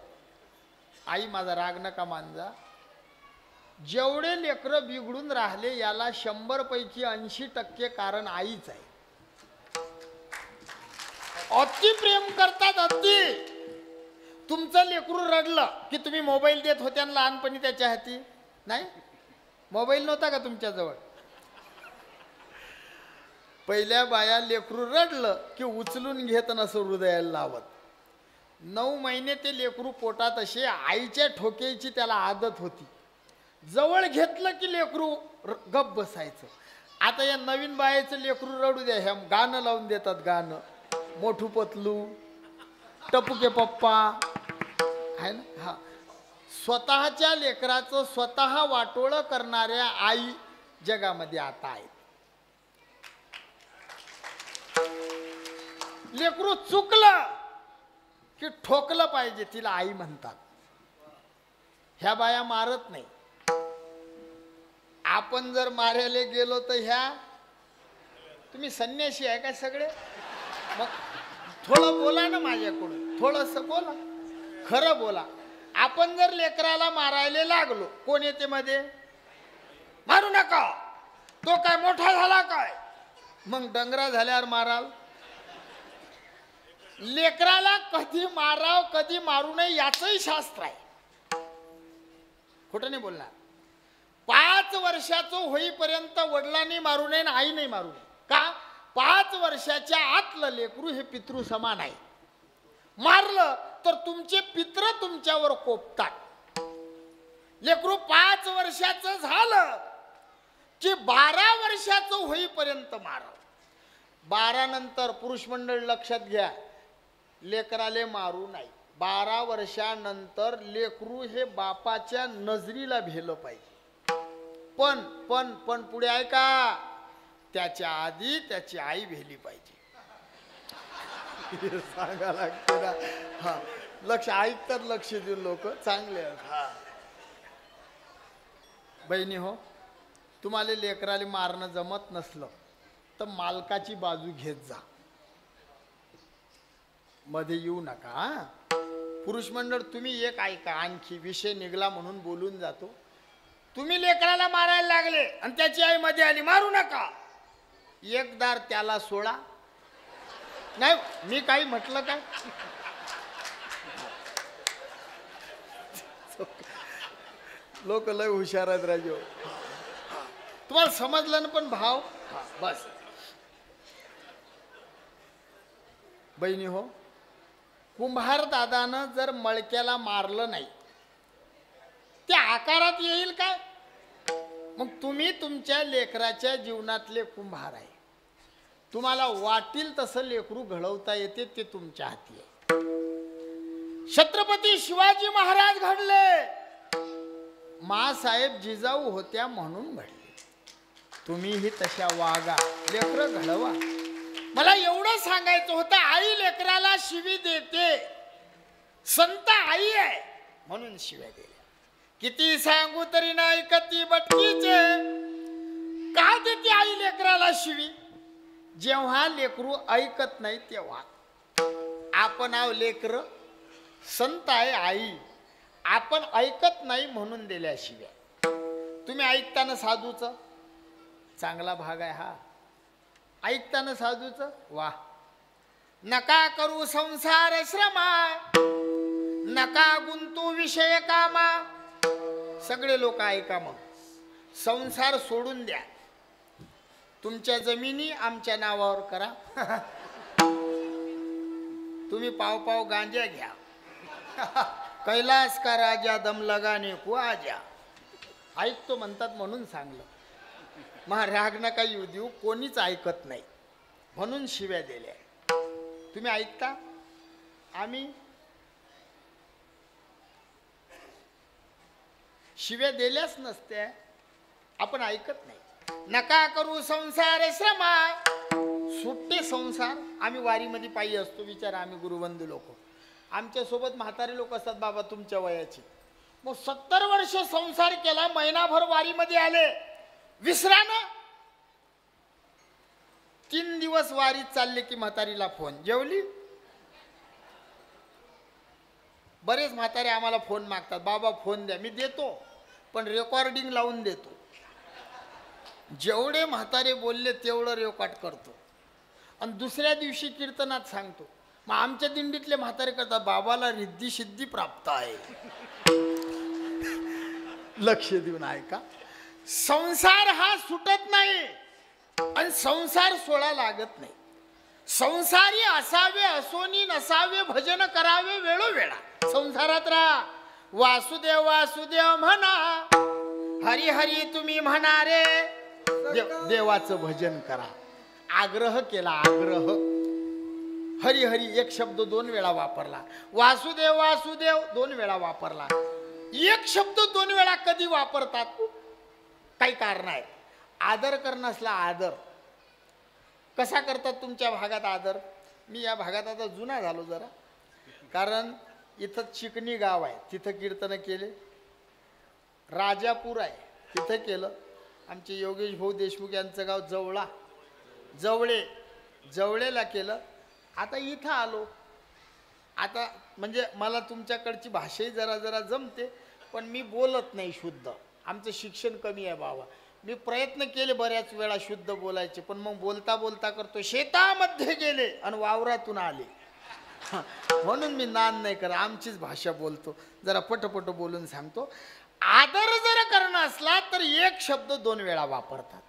आई माझा राग नका मानजा. जेवढे लेकरं बिघडून राहिले याला 100 पैकी 80% कारण आईच आहे. अति प्रेम करतात अति. तुमचं लेकरू रडलं की तुम्ही मोबाईल देत होत्या ना लहानपणी त्याच्या हाती? नाही, मोबाईल नव्हता का तुमच्याजवळ? पहिल्या बाया लेकरू रडलं की उचलून घेत नसं हृदयाला लावत. 9 महिने ते लेकरू पोटात असे आईच्या ठोक्याची त्याला आदत होती. जवळ घेतलं की लेकरू गप बसायचं. आता या नवीन बायाचं लेकरू रडू द्या, ह्या गाणं लावून देतात. गाणं मोठू पतलू, टपुके पप्पा आहे ना. हा, स्वतःच्या लेकराचं स्वतः वाटोळं करणाऱ्या आई जगामध्ये आता आहेत. लेकरू चुकलं की ठोकलं पाहिजे, तिला आई म्हणतात. ह्या बाया मारत नाही. आपण जर मारायला गेलो तर ह्या, तुम्ही संन्यासी आहे काय सगळे? मग थोडं बोला ना माझ्याकडून, थोडंसं बोला, खरं बोला. आपण जर लेकराला मारायला लागलो, कोण येते मध्ये? मारू नका, तो काय मोठा झाला काय? मग डंगरा झाल्यावर माराल. लेकराला कधी माराव कधी मारू नये याचंही शास्त्र आहे. खोटं नाही बोलणार. 5 वर्षाचं होईपर्यंत वडिलांनी मारू नये आणि आईने मारू नये. का? 5 वर्षाच्या आतलं लेकरू हे पितृ समान आहे. मारलं तर तुमचे पित्र तुमच्यावर कोपतात. लेकरू 5 वर्षाचं झालं की 12 वर्षाचं होईपर्यंत मारा. 12 नंतर पुरुष मंडळ लक्षात घ्या, लेकराले मारू नाही. 12 वर्षानंतर लेकरू हे बापाच्या नजरीला भेलं पाहिजे. पण पुढे ऐका, त्याच्या आधी त्याची आई भेली पाहिजे. सांगा लागते ना. हा, लक्ष ऐकतात, लक्ष देऊन लोक चांगले. हा बहिणी हो, तुम्हाला लेकराला मारणं जमत नसलं तर मालकाची बाजू घेत जा, मध्ये येऊ नका. पुरुष मंडळ तुम्ही एक ऐका, आणखी विषय निघला म्हणून बोलून जातो. तुम्ही लेकराला मारायला लागले आणि त्याची आई मध्ये आली, मारू नका. एकदार त्याला सोडा. नाही, मी काही म्हटलं काय? लोक लय हुशार आहेत राजू. तुम्हाला समजलं ना पण भाव? बस बहिणी हो, कुंभार दादानं जर मळक्याला मारलं नाही त्या आकारात येईल काय? मग तुम्ही तुमच्या लेकराच्या जीवनातले कुंभार आहे. तुम्हाला वाटेल तसं लेकरू घडवता येते, ते तुमच्या हाती आहे. छत्रपती शिवाजी महाराज घडले, मासाहेब जिजाऊ होत्या म्हणून घडले. तुम्हीही तशा वागा, लेकरं घडवा. मला एवढं सांगायचं होतं, आई लेकराला शिवी देते, संत आई आहे म्हणून शिव्या दिल्या. किती सांगू तरी नाही ऐकती बटकीचे. का देते आई लेकराला शिवी? जेव्हा लेकरू ऐकत नाही तेव्हा. आपण आव लेकर, संत आहे आई, आपण ऐकत नाही म्हणून दिल्या शिव्या. तुम्ही ऐकताना साधूच चांगला भाग आहे हा. ऐकताना साधूच वा. नका करू संसार श्रमा, नका गुंतू विषय कामा. सगळे लोक ऐका, मग संसार सोडून द्या. तुमच्या जमिनी आमच्या नावावर करा. तुम्ही पाव पाव गांजा घ्या. कैलास का राजा दम लगाने को आजा. ऐकतो म्हणतात म्हणून सांगलं. महाराग नका येऊ देऊ, कोणीच ऐकत नाही म्हणून शिव्या दिल्या. तुम्ही ऐकता? आम्ही शिव्या दिल्याच नसत्या, आपण ऐकत नाही. नका करू संसार श्रमा, सुट्टे संसार. आम्ही वारीमध्ये पायी असतो, विचारा. आम्ही गुरुबंधू लोक, आमच्यासोबत म्हातारे लोक असतात बाबा तुमच्या वयाचे. मग 70 वर्ष संसार केला, महिनाभर वारीमध्ये आले, विसरानं 3 दिवस वारीत चालले की म्हातारीला फोन, जेवली? बरेच म्हातारे आम्हाला फोन मागतात, बाबा फोन द्या. मी देतो, पण रेकॉर्डिंग लावून देतो. जेवढे म्हातारे बोलले तेवढं रेकॉर्ड करतो आणि दुसऱ्या दिवशी कीर्तनात सांगतो. मग आमच्या दिंडीतले म्हातारे करतात, बाबाला रिद्धी सिद्धी प्राप्त आहे. लक्ष देऊन ऐका. संसार हा सुटत नाही आणि संसार सोडा लागत नाही. संसारी असावे असोनी नसावे, भजन करावे वेळोवेळा. संसारात राहा, वासुदेव वासुदेव म्हणा, हरी हरी तुम्ही म्हणा रे. देवाचं भजन करा. आग्रह केला, आग्रह. हरी हरी एक शब्द 2 वेळा वापरला. वासुदेव वासुदेव 2 वेळा वापरला. एक शब्द 2 वेळा कधी वापरतात? काही कारण आहे. आदर करणं असला आदर. कसा करतात तुमच्या भागात आदर? मी या भागात आता जुना झालो जरा, कारण इथं चिकणी गाव आहे, तिथं कीर्तन केले. राजापूर आहे, तिथं केलं. आमचे योगेश भाऊ देशमुख यांचं गाव जवळेला केलं. आता इथं आलो. आता म्हणजे मला तुमच्याकडची भाषाही जरा जरा जमते, पण मी बोलत नाही शुद्ध. आमचं शिक्षण कमी आहे बाबा. मी प्रयत्न केले बऱ्याच वेळा शुद्ध बोलायचे, पण मग बोलता बोलता करतो. शेतामध्ये गेले आणि वावरातून आले, म्हणून मी नान नाही करत. आमचीच भाषा बोलतो, जरा पटपट बोलून सांगतो. आदर जर करणं असला तर एक शब्द 2 वेळा वापरतात.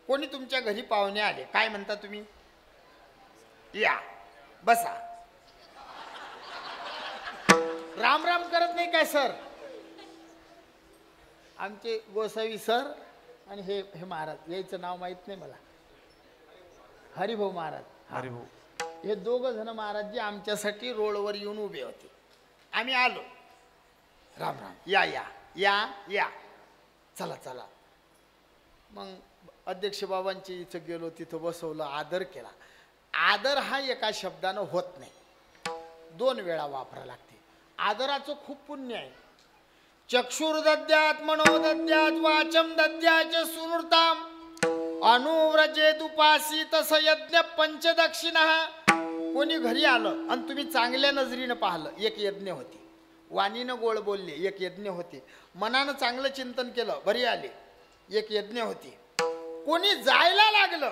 कोणी तुमच्या घरी पाहुणे आले, काय म्हणता तुम्ही? या, बसा. राम राम करत नाही काय सर? आमचे गोसावी सर आणि हे महाराज, यायचं नाव माहित नाही मला, हरिभाऊ महाराज. हरिभाऊ हे 2 जण महाराज जी आमच्यासाठी रोडवर येऊन उभे होते. आम्ही आलो. राम राम, या या या या, चला चला. मग अध्यक्ष बाबांच्या इथं गेलो, तिथं बसवलं, आदर केला. आदर हा एका शब्दानं होत नाही, 2 वेळा वापरा लागते. आदराचं खूप पुण्य आहे. चक्षुर्दद्यात मनोदद्यात वाचम दद्याच सुनृताम अनुव्रजेदुपासित यज्ञ पंचदक्षिणा. कोणी घरी आलं आणि तुम्ही चांगल्या नजरीनं पाहिलं, एक यज्ञ होती. वाणीनं गोड बोलले, एक यज्ञ होते. मनानं चांगलं चिंतन केलं, बरी आले, एक यज्ञ होती. कोणी जायला लागलं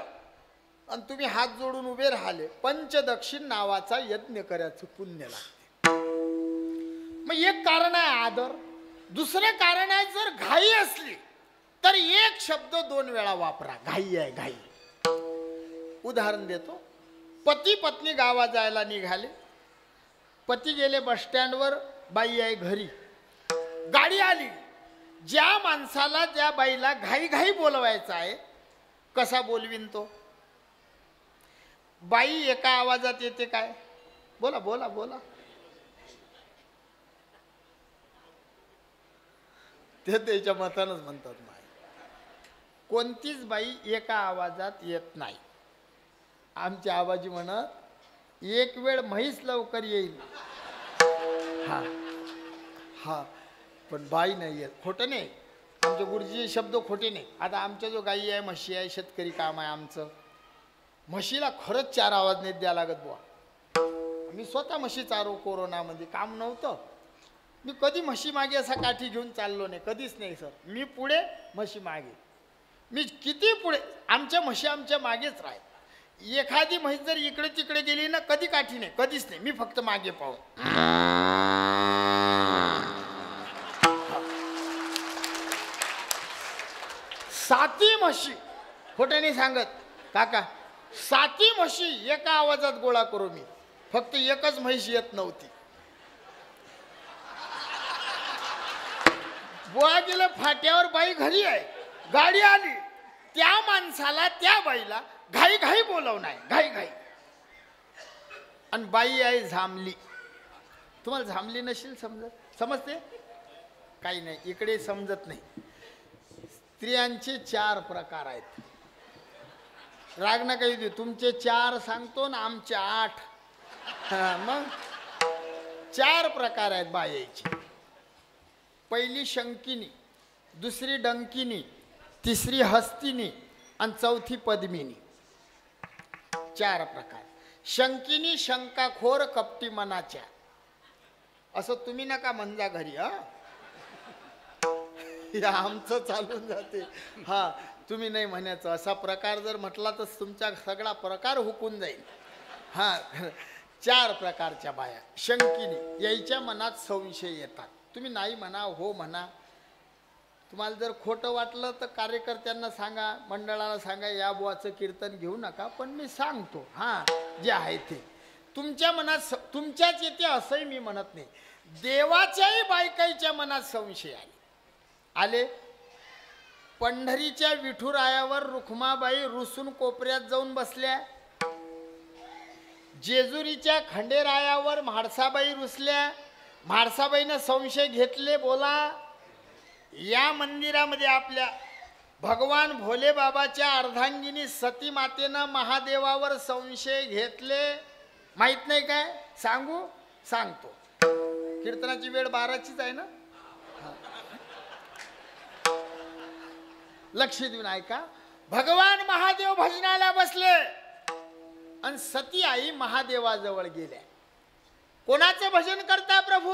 आणि तुम्ही हात जोडून उभे राहिले, पंचदक्षिण नावाचा यज्ञ करायचं पुण्य लागते. मग एक कारण आहे आदर. दुसरं कारण आहे, जर घाई असली तर एक शब्द 2 वेळा वापरा. घाई आहे, घाई. उदाहरण देतो. पती पत्नी गावात जायला निघाले. पती गेले बस स्टँडवर, बाई आहे घरी. गाडी आली. ज्या माणसाला त्या बाईला घाई घाई बोलवायचा आहे, कसा बोलवीन तो? बाई एका आवाजात येते, काय? बोला बोला बोला. ते त्याच्या मतानच म्हणतात. नाही, कोणतीच बाई एका आवाजात येत नाही. आमची आबाजी म्हणत, एक वेळ म्हैस लवकर येईल. हा हा, पण बाई नाही येत. खोटं नाही, आमचे गुरुजी शब्द खोटे नाही. आता आमच्या जो गाई आहे, म्हशी आहे, शेतकरी काम आहे आमचं. म्हशीला खरंच 4 आवाज नाही द्यावं लागत बुवा. मी स्वतः म्हशी चारो. कोरोनामध्ये काम नव्हतं, मी कधी म्हशी मागे असा काठी घेऊन चाललो नाही, कधीच नाही सर. मी पुढे, म्हशी मागे. मी किती पुढे, आमच्या म्हशी आमच्या मागेच राहत. एखादी म्हैस जर इकडे तिकडे गेली ना, कधी काठी नाही, कधीच नाही. मी फक्त मागे पाहू. साती म्हशी, खोटं नाही सांगत काका, 7 म्हशी एका आवाजात गोळा करू मी. फक्त एकच म्हैस येत नव्हती. बुवा गेलं फाट्यावर, बाई घरी आहे. गाडी आली, त्या माणसाला त्या बाईला घाई घाई बोलवणार, घाई घाई. आणि बाई आहे झामली. तुम्हाला झामली नसेल समजत, समजते? काही नाही, इकडे समजत नाही. स्त्रियांचे 4 प्रकार आहेत. राग ना काही दे, तुमचे 4 सांगतो ना, आमचे 8. मग 4 प्रकार आहेत बायाचे. पहिली शंकिनी, दुसरी डंकिनी, तिसरी हस्तिनी आणि चौथी पद्मिनी. 4 प्रकार. शंकिनी शंकाखोर कपटी मनाच्या. असं तुम्ही नका म्हणजा घरी. हा हे आमचं चालून जाते. हा तुम्ही नाही म्हणायचं. असा प्रकार जर म्हटला तर तुमचा सगळा प्रकार हुकून जाईल. हा 4 प्रकारच्या बाया शंकिनी, यायच्या मनात संशय येतात. तुम्ही नाही म्हणा, हो म्हणा. तुम्हाला जर खोटं वाटलं तर कार्यकर्त्यांना सांगा, मंडळाला सांगा, या बुवाचं कीर्तन घेऊ नका, पण मी सांगतो हां जे आहे ते. तुमच्या मनात तुमच्याच येते असंही मी म्हणत नाही. देवाच्याही बायकाईच्या मनात संशय आले. पंढरीच्या विठुरायावर रुखमाबाई रुसून कोपऱ्यात जाऊन बसल्या. जेजुरीच्या खंडेरायावर म्हाडसाबाई रुसल्या. म्हाडसाबाईनं संशय घेतले. बोला, या मंदिरामध्ये आपल्या भगवान भोले बाबाच्या अर्धांगिनी सती मातेनं महादेवावर संशय घेतले. माहित नाही काय? सांगू? सांगतो. कीर्तनाची वेळ 12चीच आहे ना? लक्ष देऊन ऐका. भगवान महादेव भजनाला बसले आणि सती आई महादेवाजवळ गेल्या. कोणाचं भजन करता प्रभू?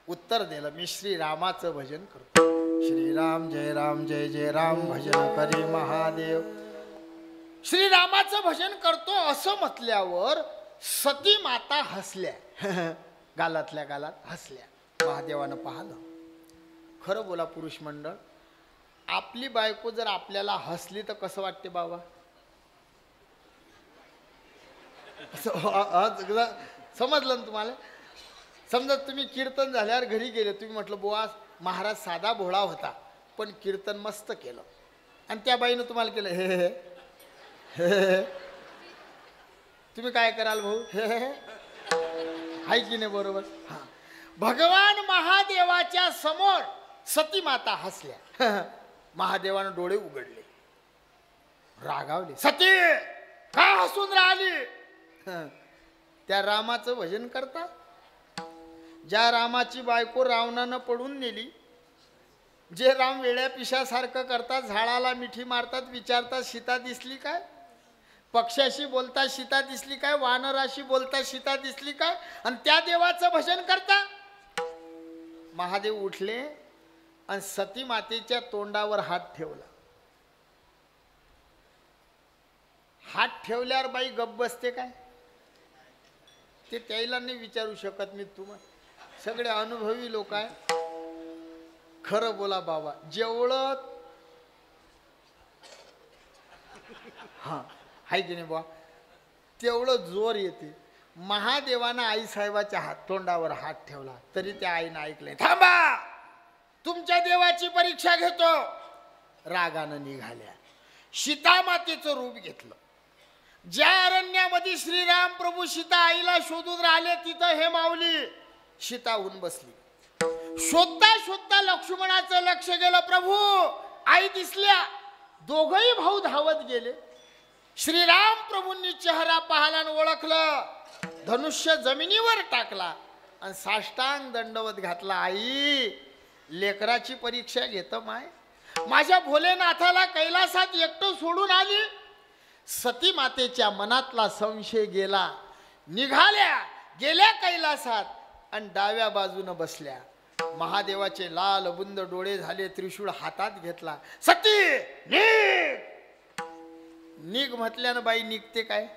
उत्तर दिलं, मी श्रीरामाचं भजन करतो. श्रीराम जय राम जय जय राम भजन करी महादेव. श्रीरामाचं भजन करतो असं म्हटल्यावर सती माता हसल्या. गालातल्या गालात हसल्या. महादेवानं पाहिलं. खरं बोला पुरुष मंडळ, आपली बायको जर आपल्याला हसली तर कसं वाटते बाबा? समजलं ना तुम्हाला? समजा तुम्ही कीर्तन झाल्यावर घरी गेले, तुम्ही म्हटलं बुवा महाराज साधा भोळा होता पण कीर्तन मस्त केलं, आणि त्या बाईनं तुम्हाला केलं हे हे हे, तुम्ही काय कराल भाऊ? हे हे आहे की नाही? बरोबर. हा, भगवान महादेवाच्या समोर सती माता हसल्या. महादेवानं डोळे उघडले, रागावले. सती का हसून राहिली? त्या रामाचं भजन करता, ज्या रामाची बायको रावणानं पडून नेली, जे राम वेड्या पिशासारखं करतात, झाडाला मिठी मारतात, विचारतात सीता दिसली काय? पक्षाशी बोलता सीता दिसली काय? वानराशी बोलता सीता दिसली काय? आणि त्या देवाचं भजन करता. महादेव उठले आणि सती मातेच्या तोंडावर हात ठेवला. हात ठेवल्यावर बाई गप्प बसते काय? ते त्याला नाही विचारू शकत मी. तुम्हाला सगळे अनुभवी लोक आहे. खरं बोला बाबा, जेवढं हा आहे की नाही बा, तेवढं जोर येते. महादेवानं आईसाहेबाच्या तोंडावर हात ठेवला तरी त्या आईनं ऐकलंय. थांबा, तुमच्या देवाची परीक्षा घेतो. रागानं निघाल्या. सीता मातेचं रूप घेतलं. ज्या अरण्यामध्ये श्रीराम प्रभू सीता आईला शोधून राहिले, तिथं हे माऊली सीता होऊन बसली. शोधता शोधता लक्ष्मणाचं लक्ष गेलं. प्रभू आई दिसल्या. दोघही भाऊ धावत गेले. श्रीराम प्रभूंनी चेहरा पाहिला आणि ओळखलं. धनुष्य जमिनीवर टाकला आणि साष्टांग दंडवत घातला. आई, लेकराची परीक्षा घेतं माय. माझ्या भोलेनाथाला कैलासात एकटं सोडून आली. सती मातेच्या मनातला संशय गेला. निघाल्या, गेल्या कैलासात आणि डाव्या बाजूनं बसल्या. महादेवाचे लाल बुंद डोळे झाले. त्रिशूळ हातात घेतला. सती निघ. निघ म्हटल्यानं बाई निघते काय?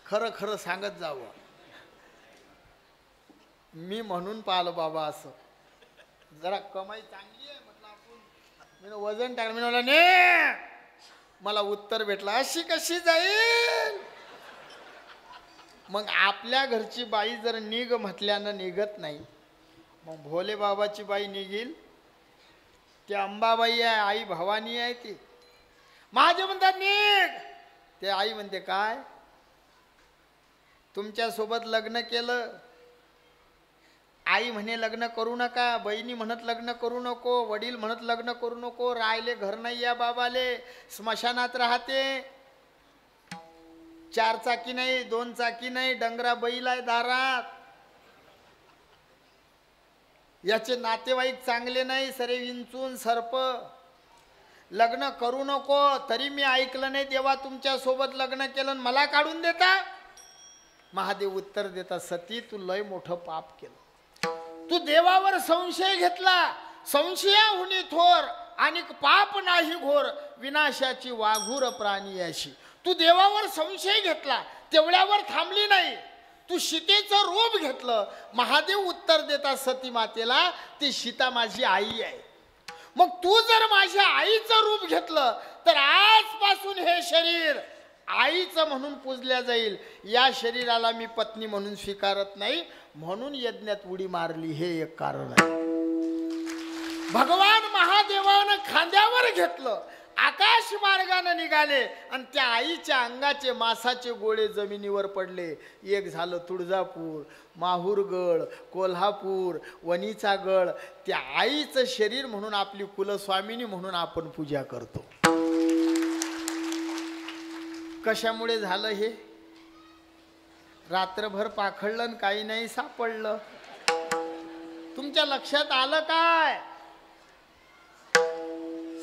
खरं खरं सांगत जावं. मी म्हणून पाहिलं बाबा, असं जरा कमाई चांगली आहे म्हटलं आपण. मी वजन टाकलं. मी म्हटलं ने, मला उत्तर भेटलं अशी कशी जाईल? मग आपल्या घरची बाई जर निघ म्हटल्यानं निघत नाही, मग भोले बाबाची बाई निघील. ती अंबाबाई आहे, आई भवानी आहे. ती महादेव म्हणतात निघ. ते आई म्हणते काय? तुमच्यासोबत लग्न केलं. आई म्हणे लग्न करू नका. बहिणी म्हणत लग्न करू नको. वडील म्हणत लग्न करू नको. राहिले घर नाही या बाबाले. स्मशानात राहते. 4 चाकी नाही, 2 चाकी नाही, डंगरा बैल आहे दारात. याचे नातेवाईक चांगले नाही, सरे विंचून सर्प. लग्न करू नको. तरी मी ऐकलं नाही. देवा तुमच्या सोबत लग्न केलं, मला काढून देता. महादेव उत्तर देतात, सती तू लय मोठं पाप केलं. तू देवावर संशय घेतला, संशयाहुनी थोर आणि पाप नाही घोर, विनाशाची वाघूर प्राणी अशी. तू देवावर संशय घेतला, तेवढ्यावर थांबली नाही, तू सीतेचं रूप घेतलं. महादेव उत्तर देतात सती मातेला, ती सीता माझी आई आहे. मग तू जर माझ्या आईचं रूप घेतलं तर आजपासून हे शरीर आईचं म्हणून पूजल्या जाईल. या शरीराला मी पत्नी म्हणून स्वीकारत नाही, म्हणून यज्ञात उडी मारली, हे एक कारण आहे. भगवान महादेवानं खांद्यावर घेतलं, आकाश मार्गाने निघाले आणि त्या आईच्या अंगाचे मासाचे गोळे जमिनीवर पडले. एक झालं तुळजापूर, माहूरगड, कोल्हापूर, वणीचा गड. त्या आईचं शरीर म्हणून आपली कुलस्वामिनी म्हणून आपण पूजा करतो. कशामुळे झालं हे? रात्रभर पाखडलं आणि काही नाही सापडलं. तुमच्या लक्षात आलं काय?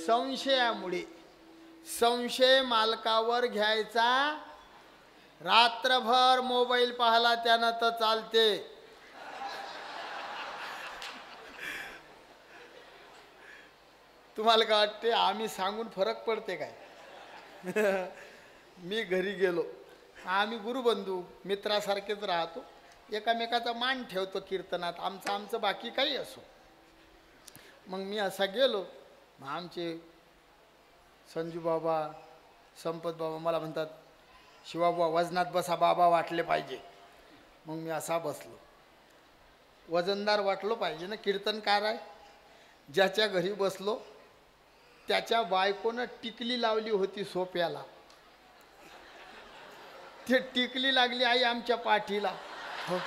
संशयामुळे. संशय मालकावर घ्यायचा, रात्रभर मोबाईल पाहला त्यानं तर चालते. तुम्हाला काय वाटते आम्ही सांगून फरक पडते काय? मी घरी गेलो, आम्ही गुरुबंधू मित्रासारखेच राहतो, एकामेकाचा मान ठेवतो कीर्तनात, आमचं बाकी काही असो. मग मी असा गेलो, मग आमचे संजू बाबा, संपत बाबा मला म्हणतात, शिवाबा वजनात बसा, बाबा वाटले पाहिजे. मग मी असा बसलो, वजनदार वाटलो पाहिजे ना, कीर्तनकार आहे. ज्याच्या घरी बसलो त्याच्या बायकोनं टिकली लावली होती सोप्याला, ते टिकली लागली आई आमच्या पाठीला. हो,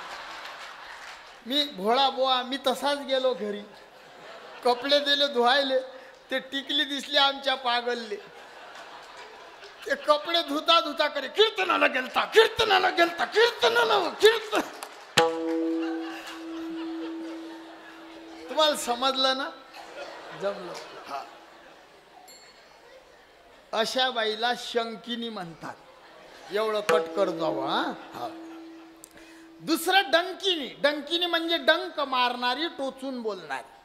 मी भोळा बोआ, मी तसाच गेलो घरी, कपडे दिले धुवायले, ते टिकली दिसली आमच्या पागलले. ते कपडे धुता धुता करे, कीर्तनाला गेलता, कीर्तनाला गेलता, कीर्तनाला कीर्तन. तुम्हाला समजलं ना? जमलं. हा, अशा बाईला शंकिनी म्हणतात. एवढं कट कर जाऊ. हा, दुसरं डंकिनी. डंकिनी म्हणजे डंक मारणारी, टोचून बोलणारी.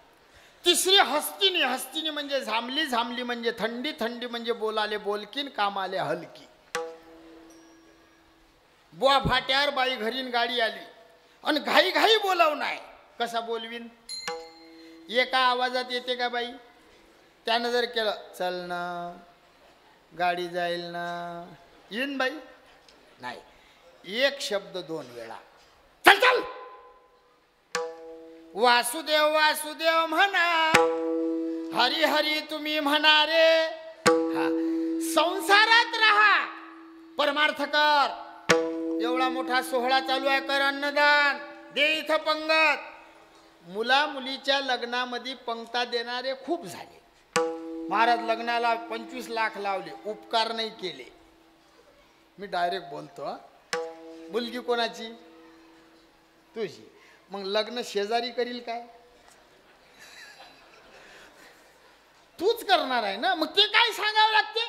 तिसरी हस्तिनी. हस्तिनी म्हणजे झांबली. झांबली म्हणजे थंडी. थंडी म्हणजे बोलाले बोलकीन, कामाले हलकी. बुवा फाट्यावर बाई घरीन गाडी आली आणि घाई घाई बोलाव नाही, कसा बोलवीन? एका आवाजात येते का बाई? त्यानं जर केलं, चल ना गाडी जाईल ना, येईन बाई? नाही. एक शब्द दोन वेळा, चल चल. वासुदेव वासुदेव म्हणा, हरी हरी तुम्ही म्हणा रे. हा, संसारात राहा, परमार्थ कर. एवढा मोठा सोहळा चालू आहे, कर अन्नदान, दे इथं पंगत. मुला मुलीच्या लग्नामध्ये पंक्ता देणारे खूप झाले. महाराज लग्नाला 25 लाख लावले, उपकार नाही केले. मी डायरेक्ट बोलतो. मुलगी कोणाची? तुझी. मग लग्न शेजारी करील काय? तूच करणार आहे ना, मग ते काय सांगावं लागते?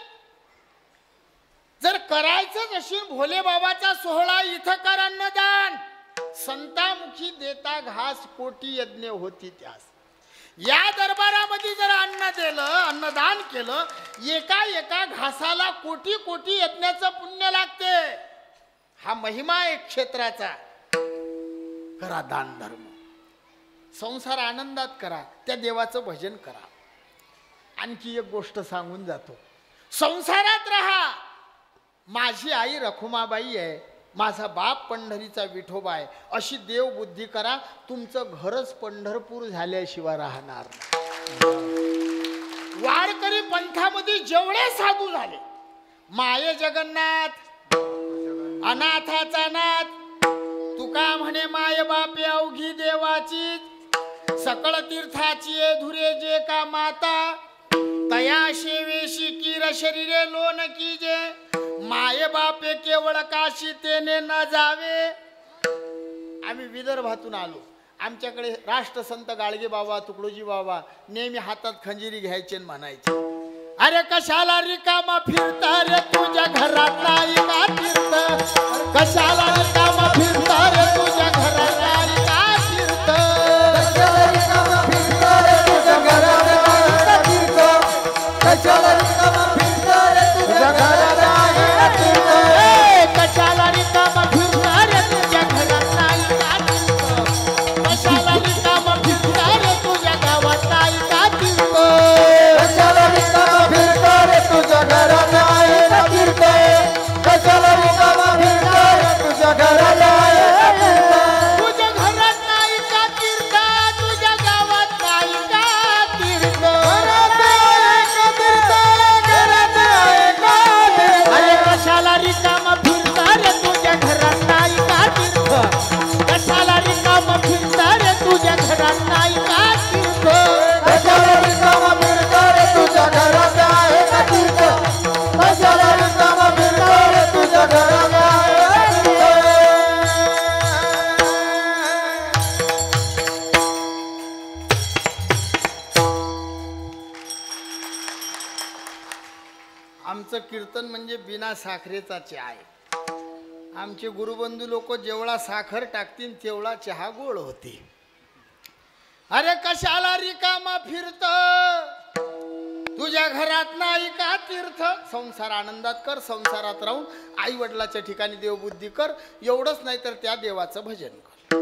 जर करायचंच असेल भोले बाबाचा सोहळा, इथं कर अन्नदान. संतामुखी देता घास, कोटी यज्ञ होती त्यास. या दरबारामध्ये जर अन्न दिलं, अन्नदान केलं, एका एका घासाला कोटी कोटी यज्ञाचं पुण्य लागते. हा महिमा आहे क्षेत्राचा. करा दान धर्म, संसार आनंदात करा, त्या देवाचं भजन करा. आणखी एक गोष्ट सांगून जातो, संसारात राहा. माझी आई रखुमाबाई आहे, माझा बाप पंढरीचा विठोबा आहे, अशी देव बुद्धी करा. तुमचं घरच पंढरपूर झाल्याशिवाय राहणार नाही. वारकरी पंथामध्ये जेवढे साधू झाले, माये जगन्नाथ, अनाथाचा नाथ, तुका म्हणे माय बापे अवघी देवाची, सकळ तीर्थाची धुरे जे का माता, तया शेवेशी किर शरीरे लोन कीजे, माये बापे केवळ काशी तेने न जावे. आम्ही विदर्भातून आलो, आमच्याकडे राष्ट्रसंत गाडगे बाबा, तुकडोजी बाबा नेहमी हातात खंजिरी घ्यायचे म्हणायचे. अरे कशाला रिकामा फिरता रे तुझ्या घरात नाही का तीर्थ कशाला रिकामा फिरता रे तुझ्या घरात नाही का तीर्थ कशाला रिकामा फिरता रे तुझ्या घरात नाही का तीर्थ कशाला रिकामा फिरता रे तुझ्या घरात नाही का तीर्थ कशाला रिकामा फिरता रे तुझ्या घरात नाही का तीर्थ कशाला रिकामा फिरता रे तुझ्या गावात नाही का तीर्थ कशाला रिकामा फिरता रे तुझ्या घरात नाही का तीर्थ कशाला रिकामा फिरता रे तुझ्या घरात नाही का तीर्थ तुझ्या घरात नाही का तीर्थ तुझ्या गावात नाही का तीर्थ घरात आहे का तीर्थ घरात आहे का तीर्थ अरे कशाला रिकामा फिरता रे तुझ्या घरात नाही का तीर्थ कशाला रिकामा फिरता रे तुझ्या घरात नाही का तीर्थ कशाला रिकामा फिरता रे तुझ्या घरात आहे का तीर्थ कशाला रिकामा फिरता रे तुझ्या घरात आहे का तीर्थ आमचं कीर्तन म्हणजे बिना साखरेचा चहा आहे. आमचे गुरुबंधू लोक जेवढा साखर टाकतील तेवढा चहा गोड होते. अरे कशाला रिकामा फिरत तुझ्या घरात नाही का तीर्थ संसार आनंदात कर संसारात राहून आई वडिलाच्या ठिकाणी देवबुद्धी कर एवढंच नाही तर त्या देवाचं भजन कर.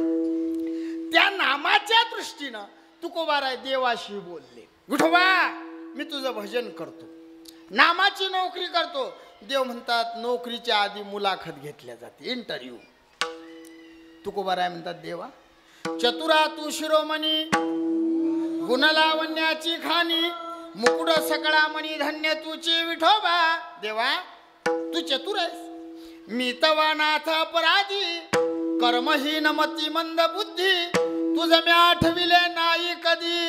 त्या नामाच्या दृष्टीनं तुकोबाराय देवाशी बोलले विठोबा मी तुझं भजन करतो नामाची नोकरी करतो. देव म्हणतात नोकरीच्या आधी मुलाखत घेतल्या जाते इंटरव्ह्यू. तुकोबाराय म्हणतात देवा चतुरा तू शिरोमणी गुणलावण्याची खाणी मुकुड सकळा मणी धन्य तुची विठोबा. देवा तू चतुर आहेस मी तवा नाथ अपराधी कर्महीन मती मंद बुद्धी तुझ मी आठविले नाही कधी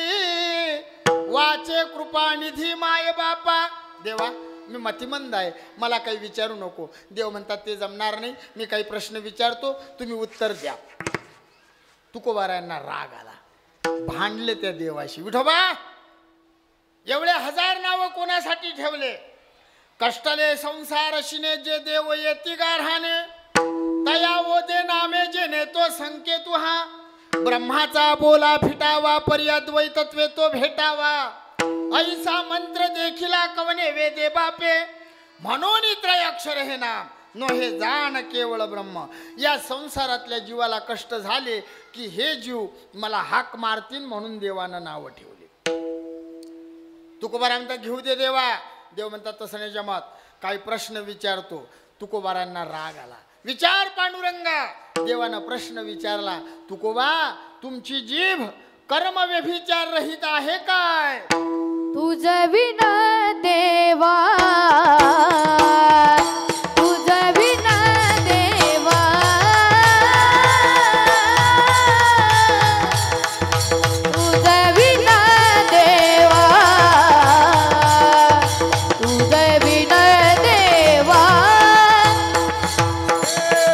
वाचे कृपा निधी माय बापा. देवा मी मतिमंद आहे मला काही विचारू नको. देव म्हणतात ते जमणार नाही मी काही प्रश्न विचारतो तुम्ही उत्तर द्या. तुकोबारायांना राग आला भांडले त्या देवाशी विठोबा एवढे 1000 नावं कोणासाठी ठेवले कष्टले संसार शिने जे देव येती गारहाने तया वो दे नामे जेने तो संकेतु हा ब्रह्माचा बोला फिटावा परी अद्वैतत्वे तो भेटावा ऐसा मंत्र देखिला कवने वेदे बापे म्हणून त्रय अक्षर हे नाम नो हे जाण केवळ ब्रह्म. या संसारातल्या जीवाला कष्ट झाले की हे जीव मला हाक मारतील म्हणून देवानं नावं ठेवली. तुकोबारा म्हणतात घेऊ दे देवा. देव म्हणतात तसं नाही जमत काही प्रश्न विचारतो. तुकोबारांना राग आला विचार पांडुरंगा. देवानं प्रश्न विचारला तुकोबा तुमची जीभ कर्म व्यभिचार रहित आहे काय. तुझ विना देवा तुझ विना देवा तुझ विना देवा तुझ विना देवा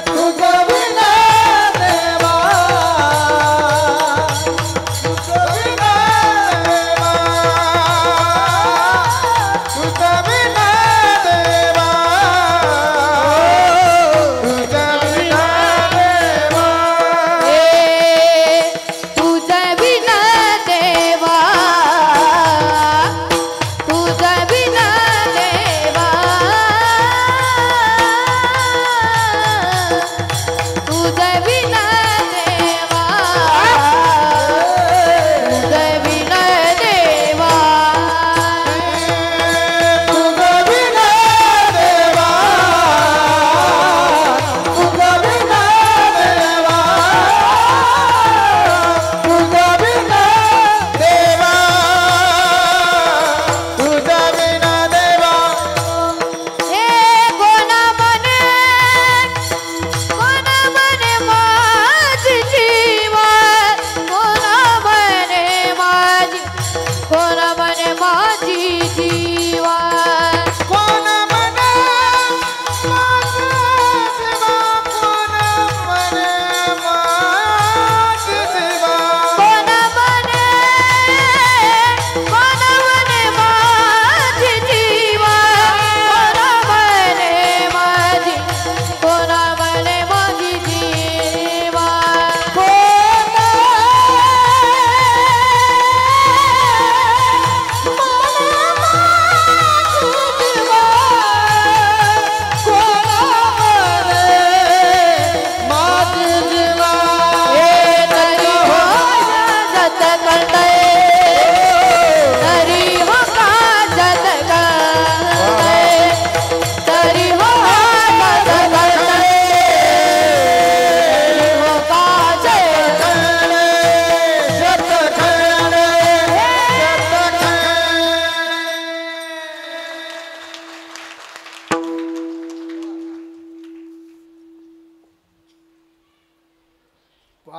तुझ विना देवा तुझ विना देवा तुझ विना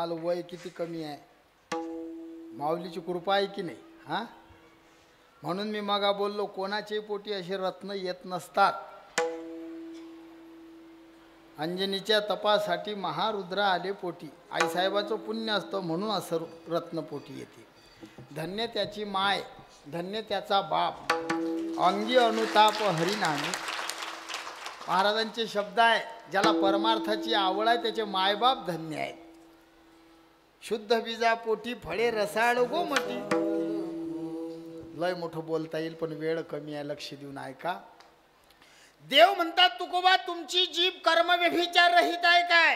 माल वय किती कमी आहे. माऊलीची कृपा आहे की नाही हा. म्हणून मी मगा बोललो कोणाचे पोटी असे रत्न येत नसतात. अंजनीच्या तपासाठी महारुद्र आले पोटी. आईसाहेबाचं पुण्य असतं म्हणून असं रत्न पोटी येते. धन्य त्याची माय, धन्य त्याचा बाप, अंगी अनुताप हरिनामी. महाराजांचे शब्द आहे, ज्याला परमार्थाची आवड आहे त्याचे मायबाप धन्य आहेत. शुद्ध बीजा पोटी फळे रसाळ गोमटी. लय मोठं बोलता येईल पण वेळ कमी आहे, लक्ष देऊन ऐका. देव म्हणतात तुकोबा तुमची जीभ कर्म व्यभिचार रहित आहे काय.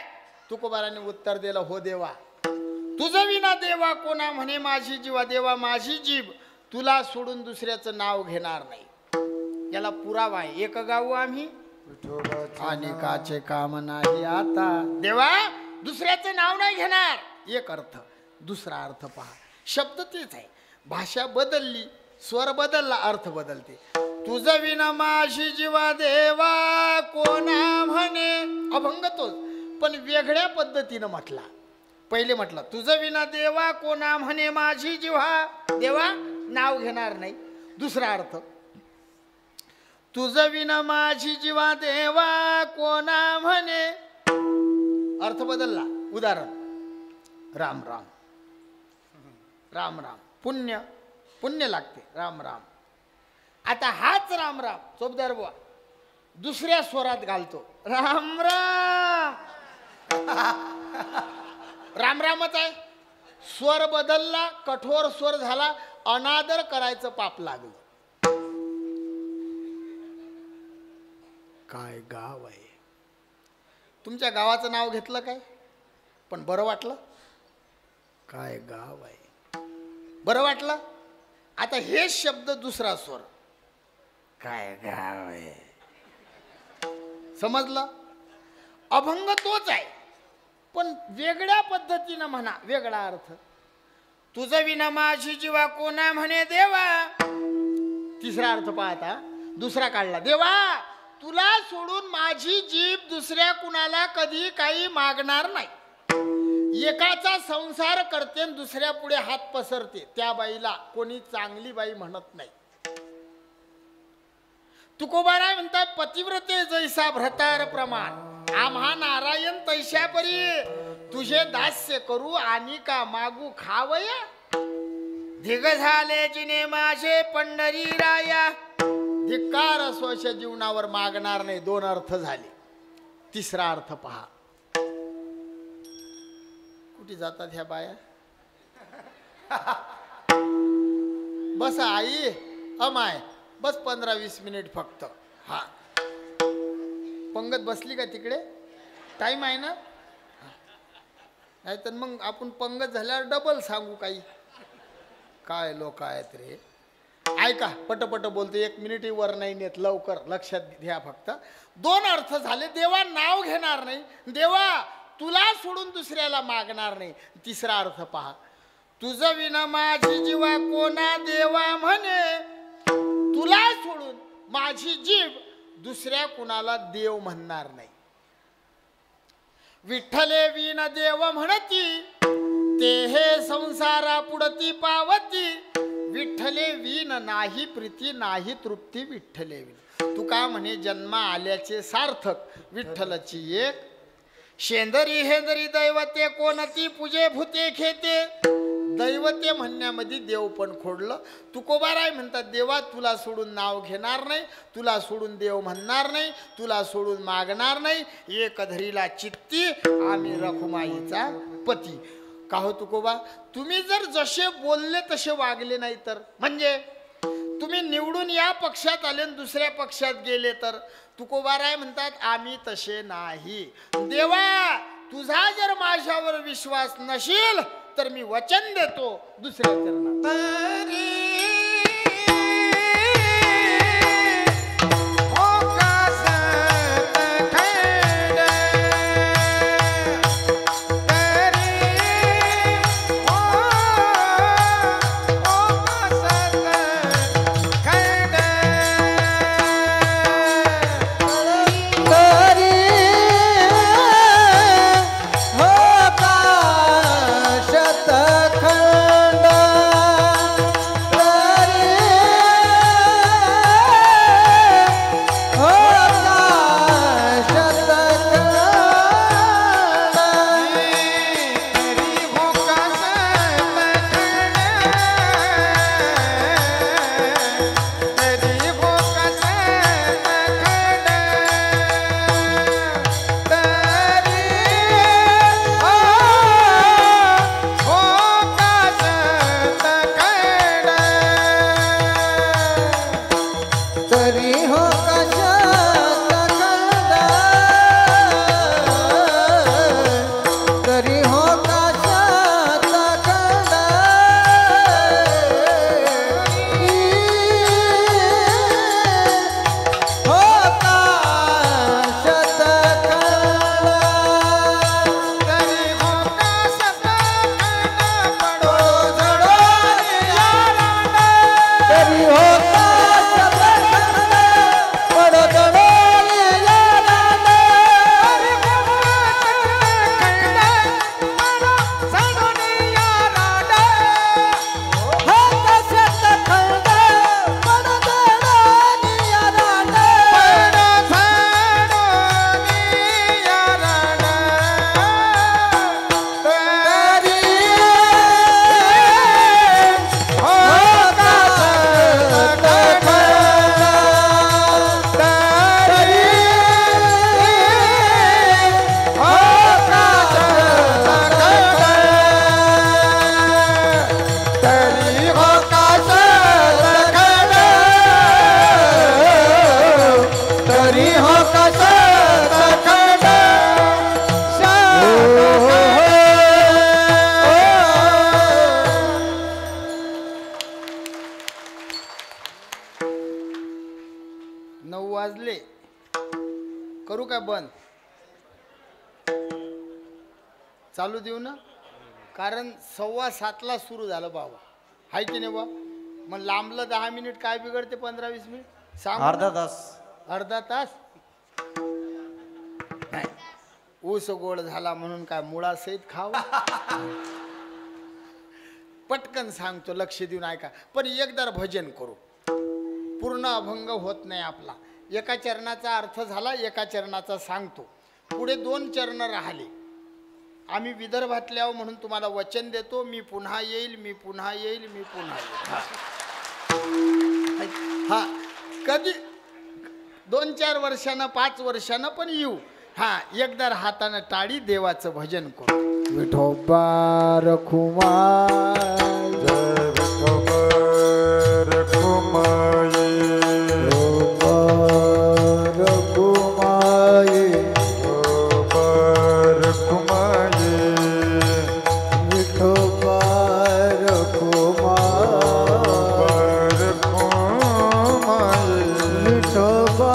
तुकोबाराने उत्तर दिलं हो देवा. तुझं विना देवा कोणा म्हणे माझी जीवा. देवा माझी जीभ तुला सोडून दुसऱ्याचं नाव घेणार नाही. याला पुरावा आहे. एक गाऊ आम्ही अनेकाचे काम नाही आता. देवा दुसऱ्याचं नाव नाही घेणार. एक अर्थ. दुसरा अर्थ पहा. शब्द तेच आहे, भाषा बदलली, स्वर बदलला, अर्थ बदलते. तुझं विना माझी जीवा देवा कोणा म्हणे. अभंग तोच पण वेगळ्या पद्धतीनं म्हटला. पहिले म्हटलं तुझं विना देवा कोणा म्हणे माझी जीवा. देवा नाव घेणार नाही. दुसरा अर्थ तुझं विना माझी जीवा देवा कोणा म्हणे. अर्थ बदलला. उदाहरण राम राम. राम राम पुण्य, पुण्य लागते. राम राम. आता हाच राम राम चोपदार बुवा दुसऱ्या स्वरात घालतो. राम राम. राम रामच आहे. स्वर बदलला, कठोर स्वर झाला, अनादर करायचं पाप लागलं. काय गाव आहे. तुमच्या गावाचं नाव घेतलं काय पण बरं वाटलं. काय गाव आहे बरं वाटलं. आता हे शब्द दुसरा स्वर. काय गाव आहे. समजलं. अभंग तोच आहे पण वेगळ्या पद्धतीनं म्हणा, वेगळा अर्थ. तुझं विना माझी जीवा कोणा म्हणे देवा. तिसरा अर्थ पाहता दुसरा काढला. देवा तुला सोडून माझी जीभ दुसऱ्या कुणाला कधी काही मागणार नाही. एकाचा संसार करते आणि दुसऱ्या पुढे हात पसरते. त्या बाईला कोणी चांगली बाई म्हणत नाही. तुकोबाराय म्हणतात पतिव्रते जैसा भ्रतार प्रमाण आम्हा नारायण तैशा परी तुझे दास्य करू आणि का मागू खावया. धिग झाले जिने माझे पंढरी राया. धिक्कार स्वश जीवनावर मागणार नाही. दोन अर्थ झाले. तिसरा अर्थ पहा. कुठे जातात ह्या बाया. बस आई अमाय बस 15-20 मिनिट फक्त. हा पंगत बसली का तिकडे. टाइम आहे ना. नाही तर मग आपण पंगत झाल्यावर डबल सांगू काही. काय लोक आहेत रे. ऐका पटपट बोलतो. 1 मिनिटही वर नाही नेत. लवकर लक्षात घ्या फक्त. दोन अर्थ झाले. देवा नाव घेणार नाही. देवा तुला सोडून दुसऱ्याला मागणार नाही. तिसरा अर्थ पहा. तुझं विना माझी जीवा कोणा देवा म्हणे. तुला सोडून माझी जीभ दुसऱ्या कुणाला देव म्हणणार नाही. विठ्ठले विन देव म्हणती ते हे संसारा पुढती पावती. विठ्ठले विन नाही प्रीती नाही तृप्ती विठ्ठले विन. तुका म्हणे जन्मा आल्याचे सार्थक विठ्ठलची एक. शेंदरी हेंदरी दैवते कोणती पूजे भूते खेते. दैवते म्हणण्यामध्ये देव पण खोडलं. तुकोबाराय म्हणतात देवा तुला सोडून नाव घेणार नाही. तुला सोडून देव म्हणणार नाही. तुला सोडून मागणार नाही. एक धरीला चित्ती आम्ही रखुमाईचा पती. का हो तुकोबा तुम्ही जर जसे बोलले तसे वागले नाही तर. म्हणजे तुम्ही निवडून या पक्षात आले आणि दुसऱ्या पक्षात गेले तर. तुकोबाराय म्हणतात आम्ही तसे नाही. देवा तुझा जर माझ्यावर विश्वास नसेल तर मी वचन देतो दुसऱ्या चरणात. हो का वाजले. करू का बंद? चालू देऊ ना? कारण 6:15ला सुरू झालं बाबा. हाय की नाही बा? मग लांबलं 10 मिनिट काय बिघडते? 15-20 मिनिट सांग. अर्धा तास. अर्धा तास नाही. ऊस गोड झाला म्हणून काय मुळासहित खावा? पटकन सांगतो, लक्ष देऊन ऐका. पण एकदा भजन करू, पूर्ण अभंग होत नाही आपला. एका चरणाचा अर्थ झाला, एका चरणाचा सांगतो. पुढे 2 चरण राहिले. आम्ही विदर्भातले आहो म्हणून तुम्हाला वचन देतो, मी पुन्हा येईल, मी पुन्हा येईल, मी पुन्हा येईल. हा, कधी 2-4 वर्षानं 5 वर्षानं पण येऊ. हा, एकदा हातानं टाळी देवाचं भजन करू. विठोबा रखुमाई, जय विठोबा रखुमाई, विठोबा रखुमाई, विठोबा रखुमाई, विठोबा रखुमाई, विठोबा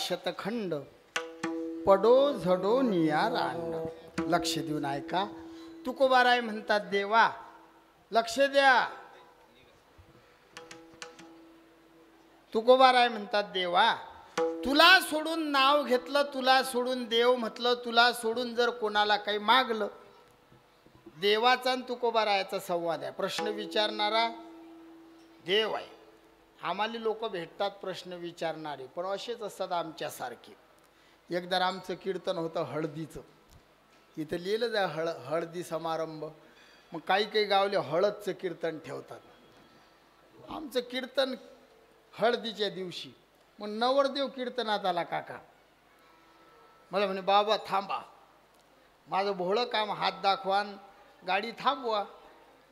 शतखंड पडो झडो निया रांड. लक्ष देऊन ऐका. तुकोबाराय म्हणतात देवा, लक्ष द्या. तुकोबाराय म्हणतात देवा, तुला सोडून नाव घेतलं, तुला सोडून देव म्हटलं, तुला सोडून जर कोणाला काही मागलं. देवाचा आणि तुकोबारायाचा संवाद आहे. प्रश्न विचारणारा देव आहे. आम्हाला लोक भेटतात प्रश्न विचारणारे, पण असेच असतात आमच्यासारखे. एकदा आमचं कीर्तन होतं हळदीचं. इथं लिहिलं जाय हळदी समारंभ. मग काही गावले हळदचं कीर्तन ठेवतात. आमचं कीर्तन हळदीच्या दिवशी. मग नवरदेव कीर्तनात आला. काका मला म्हणे, बाबा थांबा, माझं भोळं काम, हात दाखवान, गाडी थांबवा.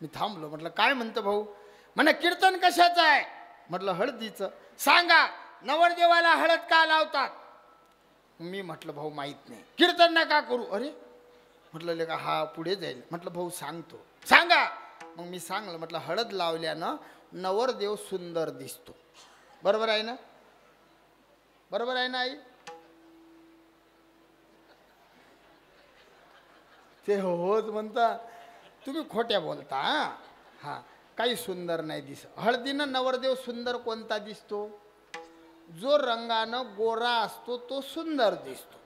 मी थांबलो. म्हटलं काय म्हणतं भाऊ? म्हणे कीर्तन कशाचं आहे? म्हटलं हळदीचं. सांगा नवरदेवाला हळद का लावतात? मी म्हटलं भाऊ माहीत नाही. कीर्तन नका करू. अरे म्हटलं लेका हा पुढे जाईल. म्हटलं भाऊ सांगतो. सांगा. मग मी सांगलं. म्हटलं हळद लावल्यानं नवरदेव सुंदर दिसतो. बरोबर आहे ना? बरोबर आहे ना आई? ते होच म्हणता. तुम्ही खोट्या बोलता. हां, काही सुंदर नाही दिसत. हळदीनं नवरदेव सुंदर कोणता दिसतो? जो रंगानं गोरा असतो तो सुंदर दिसतो,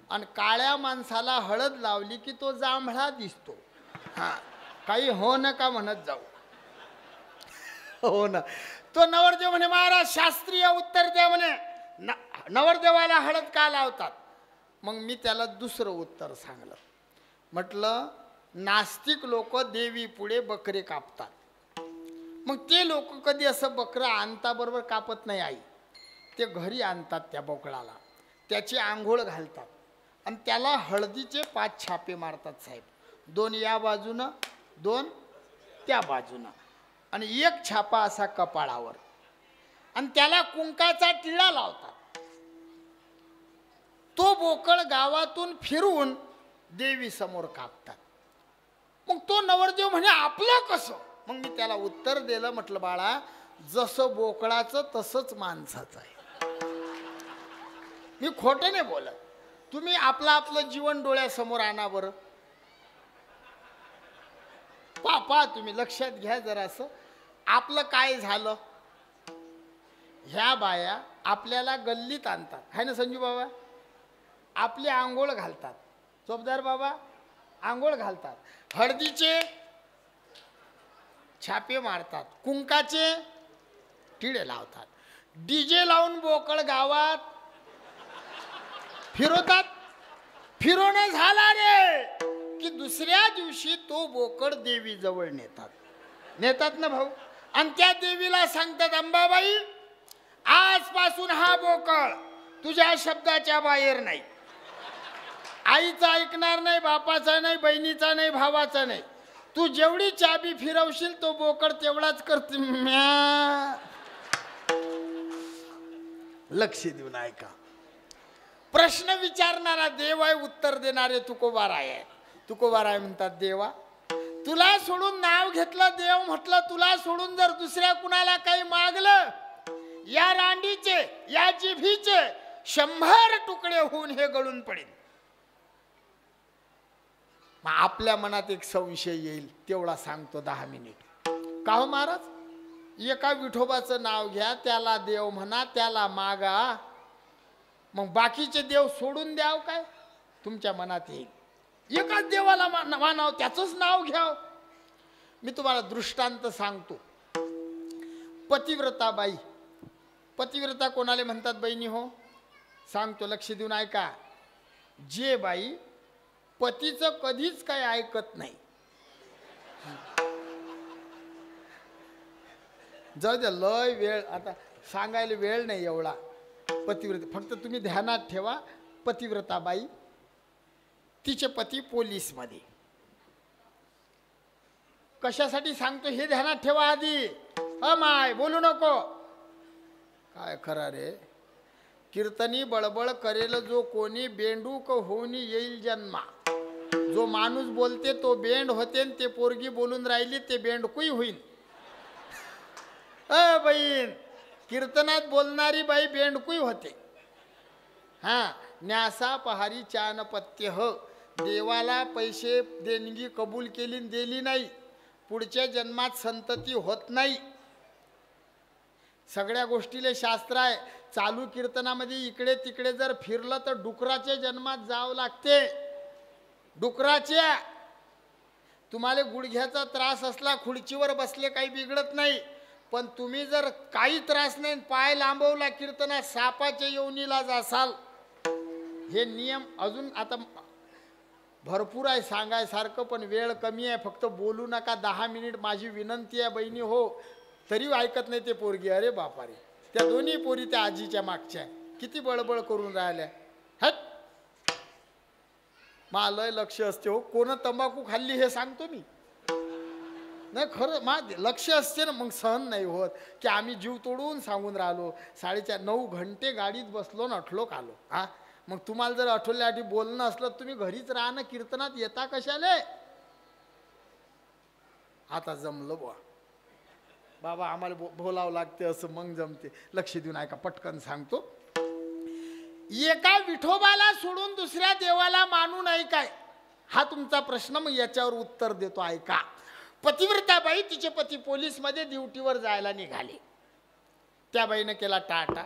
आणि काळ्या माणसाला हळद लावली की तो जांभळा दिसतो. हां, काही हो नका म्हणत जाऊ. हो ना. तो नवरदेव म्हणे महाराज शास्त्रीय उत्तर द्या म्हणे, नवरदेवाला हळद का लावतात? मग मी त्याला दुसरं उत्तर सांगलं. म्हटलं नास्तिक लोक देवी पुढे बकरे कापतात. मग ते लोक कधी असं बकरं आणता बरोबर कापत नाही आई. ते घरी आणतात त्या बोकळाला, त्याची आंघोळ घालतात आणि त्याला हळदीचे 5 छापे मारतात साहेब. 2 या बाजूनं, 2 त्या बाजूनं, आणि 1 छापा असा कपाळावर, आणि त्याला कुंकाचा टिळा लावतात. तो बोकळ गावातून फिरून देवी समोर कापतात. मग तो नवरदेव म्हणे आपलं कसं? मग मी त्याला उत्तर दिलं. म्हटलं बाळा, जसं बोकळाचं तसंच माणसाचं आहे. मी खोटं नाही बोलत. तुम्ही आपलं जीवन डोळ्यासमोर आणा बरं. पा तुम्ही लक्षात घ्या जरासं. आपलं काय झालं? ह्या बाया आपल्याला गल्लीत आणतात, है ना संजू बाबा? आपली आंघोळ घालतात, चोपदार बाबा आंघोळ घालतात, हळदीचे छापे मारतात, कुंकाचे टिळे लावतात, डीजे लावून बोकळ गावात फिरवतात. फिरवणं झाला रे की दुसऱ्या दिवशी तो बोकड देवी जवळ नेतात ना भाऊ. आणि त्या देवीला सांगतात अंबाबाई आजपासून हा बोकळ तुझ्या शब्दाच्या बाहेर नाही. आईचा ऐकणार नाही, बापाचा नाही, बहिणीचा नाही, भावाचा नाही. तू जेवढी चाबी फिरवशील तो बोकड तेवढाच करते. लक्ष देऊन ऐका. प्रश्न विचारणारा देव आहे, उत्तर देणारे तुकोबाराय आहे. तुकोबाराय म्हणतात देवा तुला सोडून नाव घेतलं. देव म्हटलं तुला सोडून जर दुसऱ्या कुणाला काही मागलं, या रांडीचे या जिभीचे 100 तुकडे होऊन हे गळून पडेल. मग आपल्या मनात एक संशय येईल, तेवढा सांगतो 10 मिनिट. का हो महाराज? एका विठोबाचं नाव घ्या, त्याला देव म्हणा, त्याला मागा, मग बाकीचे देव सोडून द्याव काय? तुमच्या मनात येईल. एकाच देवाला मानाव, त्याचंच नाव घ्याव. मी तुम्हाला दृष्टांत सांगतो. पतिव्रता बाई. पतिव्रता कोणाला म्हणतात बहिणी हो? सांगतो, लक्ष देऊन ऐका. जे बाई पतीचं कधीच काही ऐकत नाही. जाऊ द्या, लय वेळ आता सांगायला वेळ नाही एवढा. पतिव्रता फक्त तुम्ही ध्यानात ठेवा. पतिव्रता बाई, तिचे पती पोलीसमध्ये. कशासाठी सांगतो हे ध्यानात ठेवा आधी. माय बोलू नको. काय खरा रे? कीर्तनी बळबळ करेल जो कोणी, बेंडूक होऊनी येईल जन्मा. जो माणूस बोलते तो बेंड होते, ते पोरगी बोलून राहिली ते बेंडकुई होईल. बहीण, कीर्तनात बोलणारी बाई बेंडकुई होते. हां, न्यासा पहारी चान पत्य ह. देवाला पैसे देणगी कबूल केली दिली नाही, पुढच्या जन्मात संतती होत नाही. सगळ्या गोष्टीले शास्त्र आहे. चालू कीर्तनामध्ये इकडे तिकडे जर फिरलं तर डुकराच्या जन्मात जावं लागते. डुकराच्या. तुम्हाला गुडघ्याचा त्रास असला, खुर्चीवर बसले काही बिघडत नाही, पण तुम्ही जर काही त्रास नाही, पाय लांबवला कीर्तनात, सापाच्या योनीला जासाल. हे नियम अजून आता भरपूर आहे सांगायसारखं, पण वेळ कमी आहे. फक्त बोलू नका. 10 मिनिट माझी विनंती आहे बहिणी हो. तरी ऐकत नाही ते पोरगी. अरे बापा रे, त्या दोन्ही पोरी त्या आजीच्या मागच्या किती बळबळ करून राहिल्या. हट, मला लक्ष असते हो. कोण तंबाखू खाल्ली हे सांगतो मी. नाही खरं मा लक्ष असते ना. मग सहन नाही होत की आम्ही जीव तोडून सांगून राहिलो. 9:30 घंटे गाडीत बसलो न अठलोक आलो. हा, मग तुम्हाला जर आठवल्यासाठी बोलणं असलं तुम्ही घरीच राहा ना. कीर्तनात येता कशाले? आता जमलं बुवा बाबा, आम्हाला बोलावं लागते असं, मग जमते. लक्ष देऊन ऐका, पटकन सांगतो. एका विठोबाला सोडून दुसऱ्या देवाला मानू नाही काय? हा तुमचा प्रश्न, मग याच्यावर उत्तर देतो ऐका. पतिव्रताबाई तिचे पती पोलीसमध्ये ड्युटीवर जायला निघाले. त्या बाईनं केला टाटा.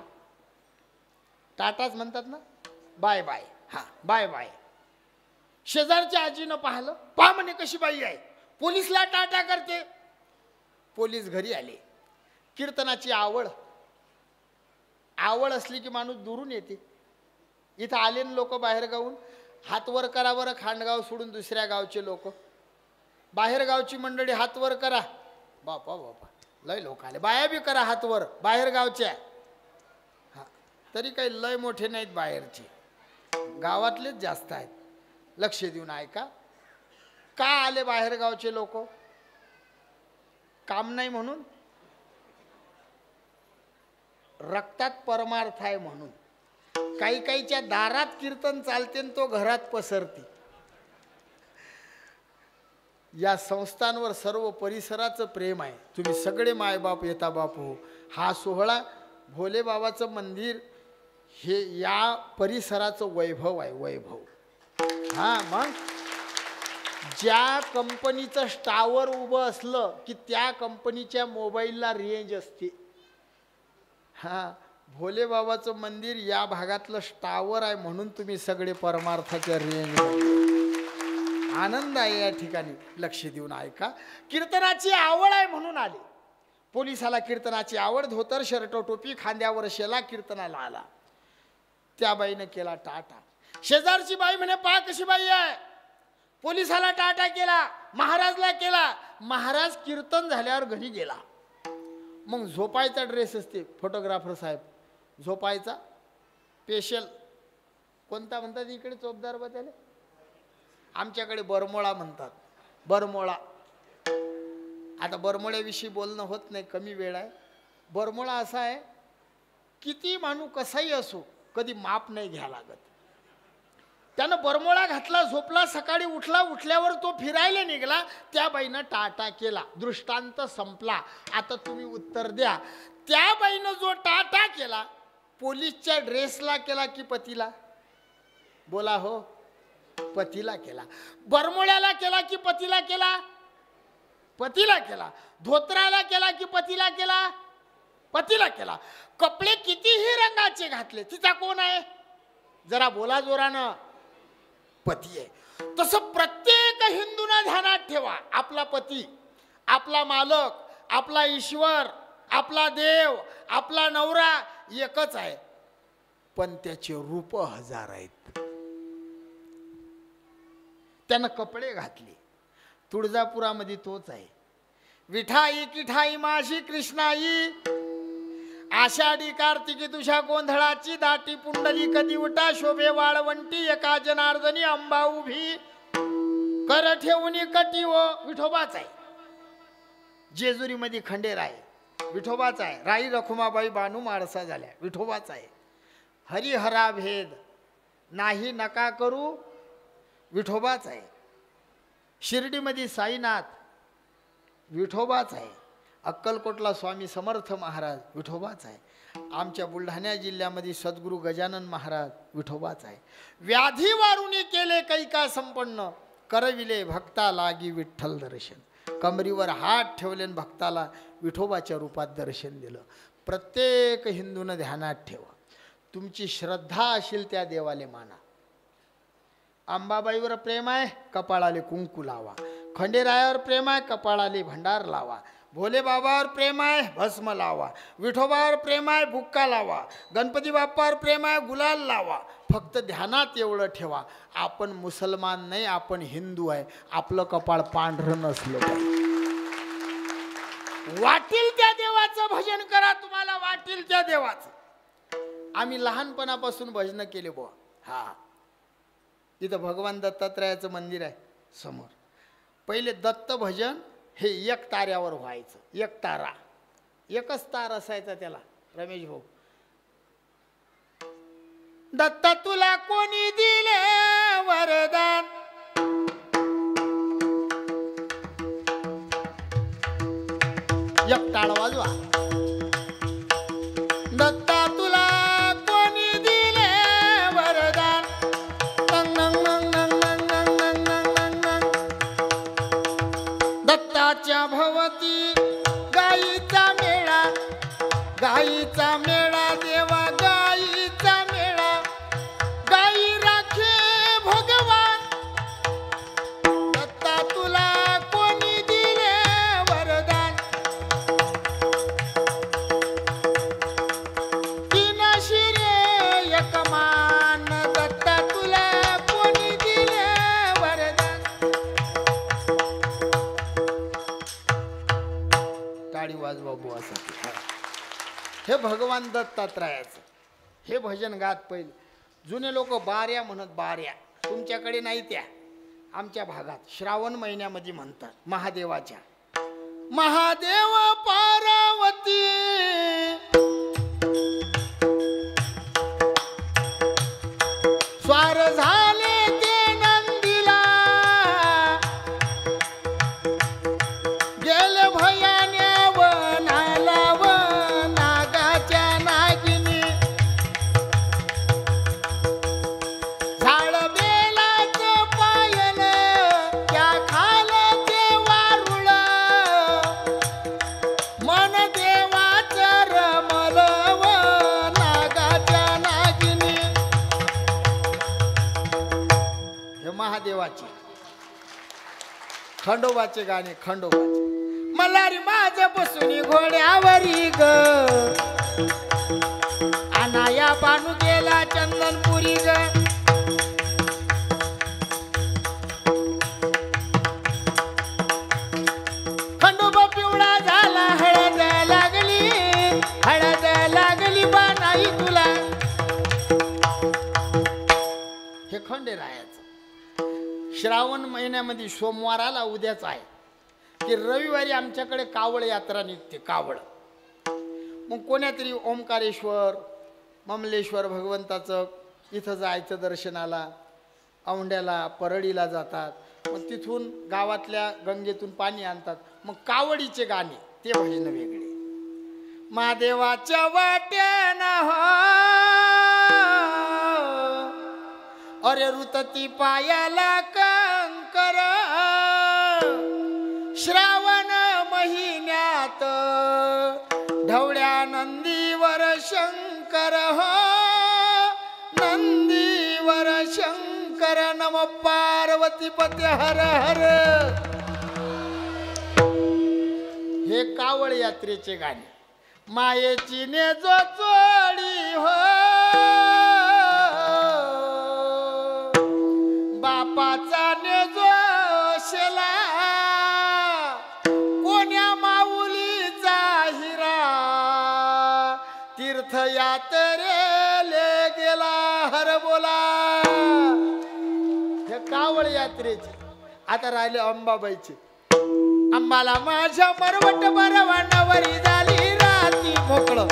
टाटाच म्हणतात ना, बाय बाय. हा बाय बाय. शेजारच्या आजीनं पाहिलं, पहा म्हणे कशी बाई आहे, पोलीसला टाटा करते. पोलीस घरी आले. कीर्तनाची आवड असली की माणूस दुरून येते. इथं आले लोक बाहेर गावून, हात वर करा बरं. खांडगाव सोडून दुसऱ्या गावचे लोक, बाहेर गावची मंडळी हात वर करा. बापा बापा लय लोक आले. बाया बी करा हात वर, बाहेर गावच्या. हा तरी काही लय मोठे नाहीत बाहेरचे, गावातलेच जास्त आहेत. लक्ष देऊन ऐका. का आले बाहेर गावचे लोक? काम नाही म्हणून, रक्तात परमार्थ आहे म्हणून. काही काहीच्या दारात कीर्तन चालते तो घरात पसरते. या संस्थांवर सर्व परिसराचं प्रेम आहे. तुम्ही सगळे मायबाप येता बापू. हा सोहळा भोले बाबाचं मंदिर हे या परिसराचं वैभव आहे, वैभव. हा मग ज्या कंपनीचं टावर उभं असलं की त्या कंपनीच्या मोबाईलला रेंज असते. हा भोले बाबाचं मंदिर या भागातलं टावर आहे म्हणून तुम्ही सगळे परमार्थाच्या रेंज. आनंद आहे या ठिकाणी. लक्ष देऊन ऐका. कीर्तनाची आवड आहे म्हणून आले. पोलिसाला कीर्तनाची आवड, धोतर शर्ट टोपी खांद्यावर शेला, कीर्तनाला आला. त्या बाईनं केला टाटा. शेजारची बाई म्हणे पहा कशी बाई आहे. पोलिसाला टाटा केला, महाराजला केला. महाराज कीर्तन झाल्यावर घरी गेला. मग झोपायचा ड्रेस असते, फोटोग्राफर साहेब झोपायचा स्पेशल कोणता म्हणतात इकडे चोपदार बा त्याला? आमच्याकडे बरमोळा म्हणतात. बरमोळा. आता बरमोळ्याविषयी बोलणं होत नाही, कमी वेळ आहे. बरमोळा असा आहे, किती माणूस कसाही असो कधी माप नाही घ्या लागत. त्यानं बरमोळा घातला, झोपला, सकाळी उठला, उठल्यावर तो फिरायला निघाला. त्या बाईनं टाटा केला. दृष्टांत संपला. आता तुम्ही उत्तर द्या. त्या बाईनं जो टाटा केला, पोलीसच्या ड्रेसला केला की पतीला? बोला हो. पतीला केला. बरमोळ्याला केला की पतीला केला? पतीला केला. धोत्राला केला की पतीला केला? पतीला केला. कपडे कितीही रंगाचे घातले, तिचा कोण आहे? जरा बोला जोरानं. पती आहे. तसं प्रत्येक हिंदूंना ध्यानात ठेवा, आपला पती, आपला मालक, आपला ईश्वर, आपला देव, आपला नवरा एकच आहे, पण त्याचे रूप हजार आहेत. त्यानं कपडे घातले. तुळजापुरामध्ये तोच आहे. विठाई किठाई माझी कृष्णाई, आषाढी कार्तिकी तुझ्या गोंधळाची दाटी, पुंडली कधी उठा शोभे वाळवंटी, एका जनार्दनी अंबा उभी कर ठेवणी कटी. व विठोबाच आहे. जेजुरीमध्ये खंडेराय विठोबाच आहे. राई रखुमाबाई बानू माळसा झाल्या, विठोबाच आहे. हरिहरा भेद नाही नका करू, विठोबाच आहे. शिर्डीमध्ये साईनाथ विठोबाच आहे. अक्कलकोटला स्वामी समर्थ महाराज विठोबाच आहे. आमच्या बुलढाणा जिल्ह्यामध्ये सद्गुरू गजानन महाराज विठोबाच आहे. व्याधी वारुणी केले कैका संपन्न, करविले भक्ता लागी विठ्ठल दर्शन. कमरीवर हात ठेवले भक्ताला विठोबाच्या रूपात दर्शन दिलं. प्रत्येक हिंदूनं ध्यानात ठेवा, तुमची श्रद्धा असेल त्या देवाले माना. अंबाबाईवर प्रेम आहे, कपाळाले कुंकू लावा. खंडेरायावर प्रेम आहे, कपाळाले भंडार लावा. भोले बाबावर प्रेम आहे, भस्म लावा. विठोबावर प्रेम आहे, बुक्का लावा. गणपती बाप्पावर प्रेम आहे, गुलाल लावा. फक्त ध्यानात एवढं ठेवा, आपण मुसलमान नाही, आपण हिंदू आहे. आपलं कपाळ पांढरं नसलं पाहिजे. वाटेल त्या देवाचं भजन करा, तुम्हाला वाटेल त्या देवाचं. आम्ही लहानपणापासून भजन केले बुवा. हा इथं भगवान दत्तात्रयाचं मंदिर आहे समोर. पहिले दत्त भजन हे एक ताऱ्यावर व्हायचं. एक तारा, एकच तार असायचा त्याला. रमेश भाऊ, दत्ता तुला कोणी दिले वरदान, एक टाळ वाजवा. दत्ता तुला कोणी दिले वरदान, नंग नंग नंग नंग नंग नंग नंग बाबूसाठी. हे भगवान दत्तात्रयाचं हे भजन गात पहिले. जुने लोक बाऱ्या म्हणत, बाऱ्या तुमच्याकडे नाही, त्या आमच्या भागात श्रावण महिन्यामध्ये म्हणतात महादेवाच्या. महादेव पार्वती स्वार झाले ते नंदीला, गेले भयान्या वनाला व नागाच्या नागिनी, झाड बेलाचं पायल त्या खालचे वारुळ, मन देवाचं रमल व नागाच्या नागिनी. हे महादेवाचे खंडोबाचे गाणे. खंडोबाचे मल्हारी माझ बसून घोड्यावरी ग, अनाया बानू गेला चंदनपुरी ग. खंडोबा पिवळा झाला, हळद लागली, हळद लागली बानाई तुला. हे खंडेरायाचं. श्रावण महिन्यामध्ये सोमवाराला उद्याच आहे की रविवारी आमच्याकडे कावळ यात्रा निघते. कावळ मग कोण्यातरी ओंकारेश्वर ममलेश्वर भगवंताचं इथं जायचं दर्शनाला, औंढ्याला परळीला जातात. मग तिथून गावातल्या गंगेतून पाणी आणतात. मग कावडीचे गाणे ते भजन वेगळे. महादेवाच्या वाट्यानं हो अरे रुतती पायाला कंकर, श्रावण महिन्यात ढवळ्या नंदीवर शंकर हो, नंदीवर शंकर. नम पार्वती पते हर हर. हे कावळ यात्रेचे गाणे. मायेची ने जो चोळी हो, बापाचा ने जो शेला, कोण्या माऊलीचा हिरा, तीर्थयात्रेले गेला हर बोला. हे कावळ यात्रेचे. आता राहिले अंबाबाईचे. अंबाला माझ्या मरवट बरवांडावरी झाली राती मोकळं,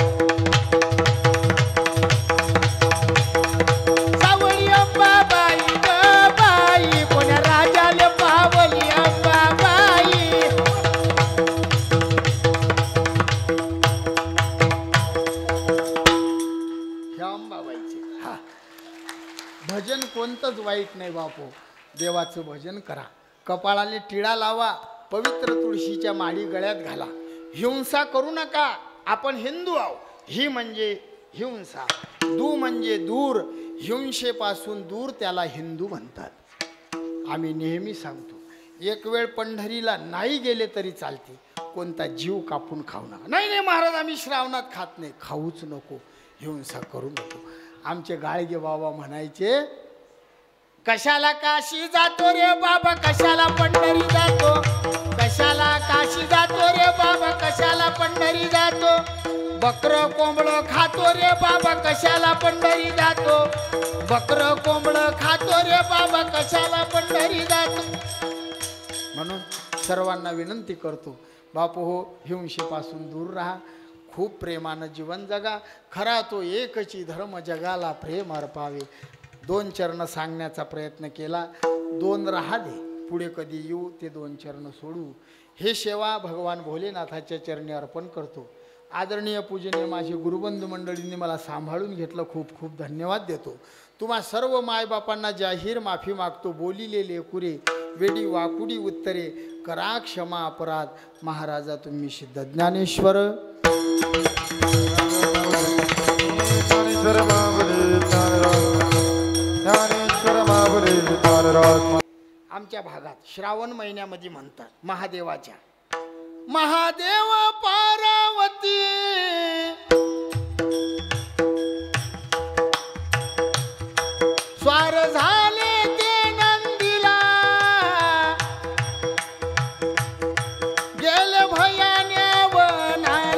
सावळी अंबाबाई ग बाई, कोण्या राजाले पावली अंबाबाई. हे अंबाबाईचे. हा भजन कोणतंच वाईट नाही बापू. देवाचं भजन करा, कपाळाने टिळा लावा, पवित्र तुळशीच्या माळी गळ्यात घाला. हिंसा करू नका. आपण हिंदू आहोत. ही म्हणजे हिंसा, दू म्हणजे दूर, हिंसेपासून दूर त्याला हिंदू म्हणतात. आम्ही नेहमी सांगतो, एक वेळ पंढरीला नाही गेले तरी चालते, कोणता जीव कापून खाऊ नका. नाही नाही महाराज आम्ही श्रावणात खात नाही, खाऊच नको, हिंसा करू नको. आमचे गाळगे बाबा म्हणायचे, कशाला काशी जातो रे बाबा, कशाला पंढरी जातो, कशाला काशी जातो रे बाबा, कशाला पंढरी जातो. बकर कोंबडं खातो रे बाबा, कशाला पंढरी जातो, बकर कोंबडं खातो रे बाबा, कशाला पंढरी जातो. म्हणून सर्वांना विनंती करतो, बापू हो हिंसेपासून दूर राहा, खूप प्रेमानं जीवन जगा. खरा तो एकची धर्म जगाला प्रेम अर्पावे. 2 चरण सांगण्याचा प्रयत्न केला, 2 राहा दे, पुढे कधी येऊ ते 2 चरण सोडू. हे सेवा भगवान भोलेनाथाच्या चरणी अर्पण करतो. आदरणीय पूजनीय माझे गुरुबंधू मंडळींनी मला सांभाळून घेतलं, खूप खूप धन्यवाद देतो. तुम्हा सर्व मायबापांना जाहीर माफी मागतो. बोलिलेले कुरे वेडी वाकुडी उत्तरे करा क्षमा अपराध. महाराजा तुम्ही सिद्ध ज्ञानेश्वर. आमच्या भागात श्रावण महिन्यामध्ये म्हणतात महादेवाच्या. महादेव पार्वती स्वार झाले ते नंदीला, गेले भयान्या वनाला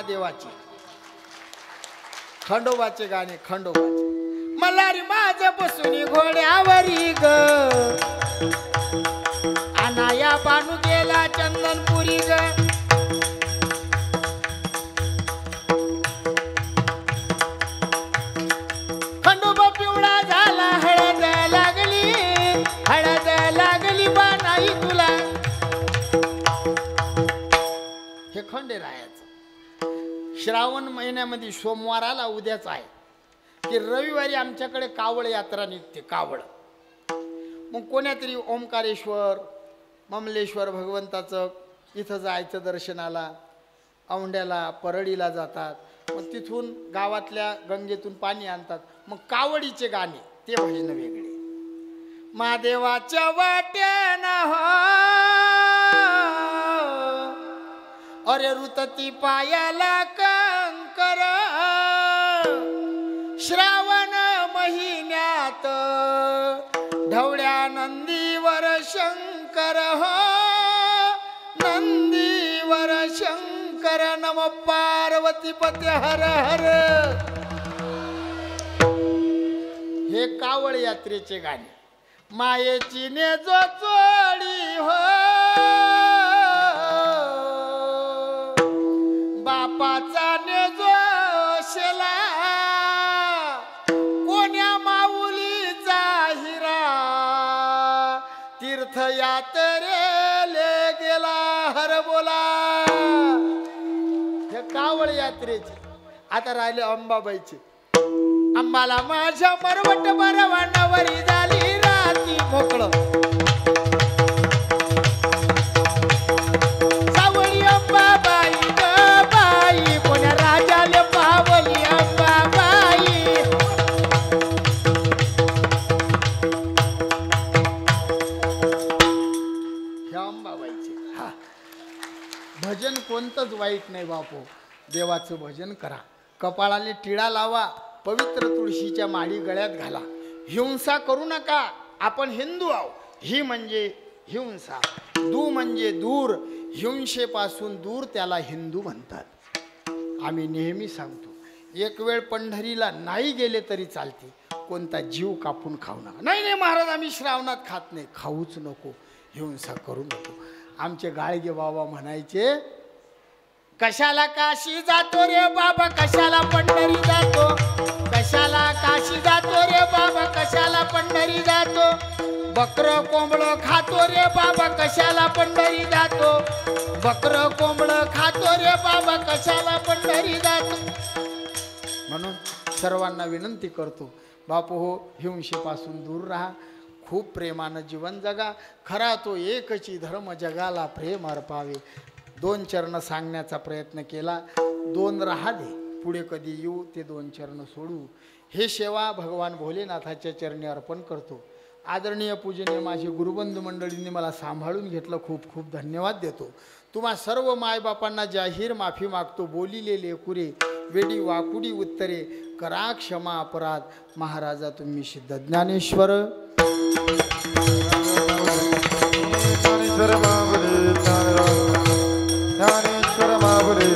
महादेवाची. खंडोबाचे गाणे खंडोबाचे. मल्हारी माझ बसून घोड्यावरी ग अनाया बानू गेला चंदनपुरी ग. खंडोबा पिवळा झाला हळद लागली बानाई तुला. हे खंडेरायाचं. श्रावण महिन्यामध्ये सोमवार आला उद्याच आहे की रविवारी आमच्याकडे कावड यात्रा निघते. कावड मग कोण्यातरी ओंकारेश्वर ममलेश्वर भगवंताचं इथं जायचं दर्शनाला. औंढ्याला परळीला जातात. मग तिथून गावातल्या गंगेतून पाणी आणतात. मग कावडीचे गाणे ते भजन वेगळे. महादेवाच्या वाट्यानं हो अरे रुतती पायाला कंकर. श्रावण महिन्यात ढवळ्या नंदीवर शंकर हो नंदीवर शंकर. नम पार्वती पते हर हर. हे कावड यात्रेचे गाणे. मायेची ने जो चोळी हो बापाचा ने जो शेला कोण्या माऊलीचा हिरा तीर्थयात्रेले गेला हर बोला. हे कावड यात्रेचे. आता राहिले अंबाबाईचे. अंबाला माझ्या मरवट बरवानावरी झाली राती मोकळ. सावळी अंबाबाई ग बाई कोण्या राजाले पावली अंबाबाई. हे अंबाबाईचे. हा भजन कोणतंच वाईट नाही बापू. देवाचं भजन करा. कपाळाने टिळा लावा. पवित्र तुळशीच्या माळी गळ्यात घाला. हिंसा करू नका. आपण हिंदू आहोत. ही म्हणजे हिंसा. दू म्हणजे दूर. हिंसेपासून दूर त्याला हिंदू म्हणतात. आम्ही नेहमी सांगतो एक वेळ पंढरीला नाही गेले तरी चालते. कोणता जीव कापून खाऊ नका. नाही महाराज आम्ही श्रावणात खात नाही. खाऊच नको. हिंसा करू नको. आमचे गाळगे बाबा म्हणायचे कशाला काशी जातो रे बाबा कशाला पंढरी जातो. कशाला काशी जातो रे बाबा कशाला पंढरी जातो. बकरं कोंबडं खातो रे बाबा कशाला पंढरी जातो. बकरं कोंबडं खातो रे बाबा कशाला पंढरी जातो. म्हणून सर्वांना विनंती करतो बापू हो हिंसेपासून दूर राहा. खूप प्रेमानं जीवन जगा. खरा तो एकची धर्म जगाला प्रेम अर्पावे. 2 चरण सांगण्याचा प्रयत्न केला. 2 राहा दे. पुढे कधी येऊ ते 2 चरण सोडू. हे सेवा भगवान भोलेनाथाच्या चरणी अर्पण करतो. आदरणीय पूजनीय माझे गुरुबंधू मंडळींनी मला सांभाळून घेतलं. खूप खूप धन्यवाद देतो. तुम्हा सर्व मायबापांना जाहीर माफी मागतो. बोलिले लेकुरे वेडी वाकुडी उत्तरे करा क्षमा अपराध. महाराजा तुम्ही सिद्ध ज्ञानेश्वर ज्ञानेश्वर माहुले ज्ञानेश्वर माहुले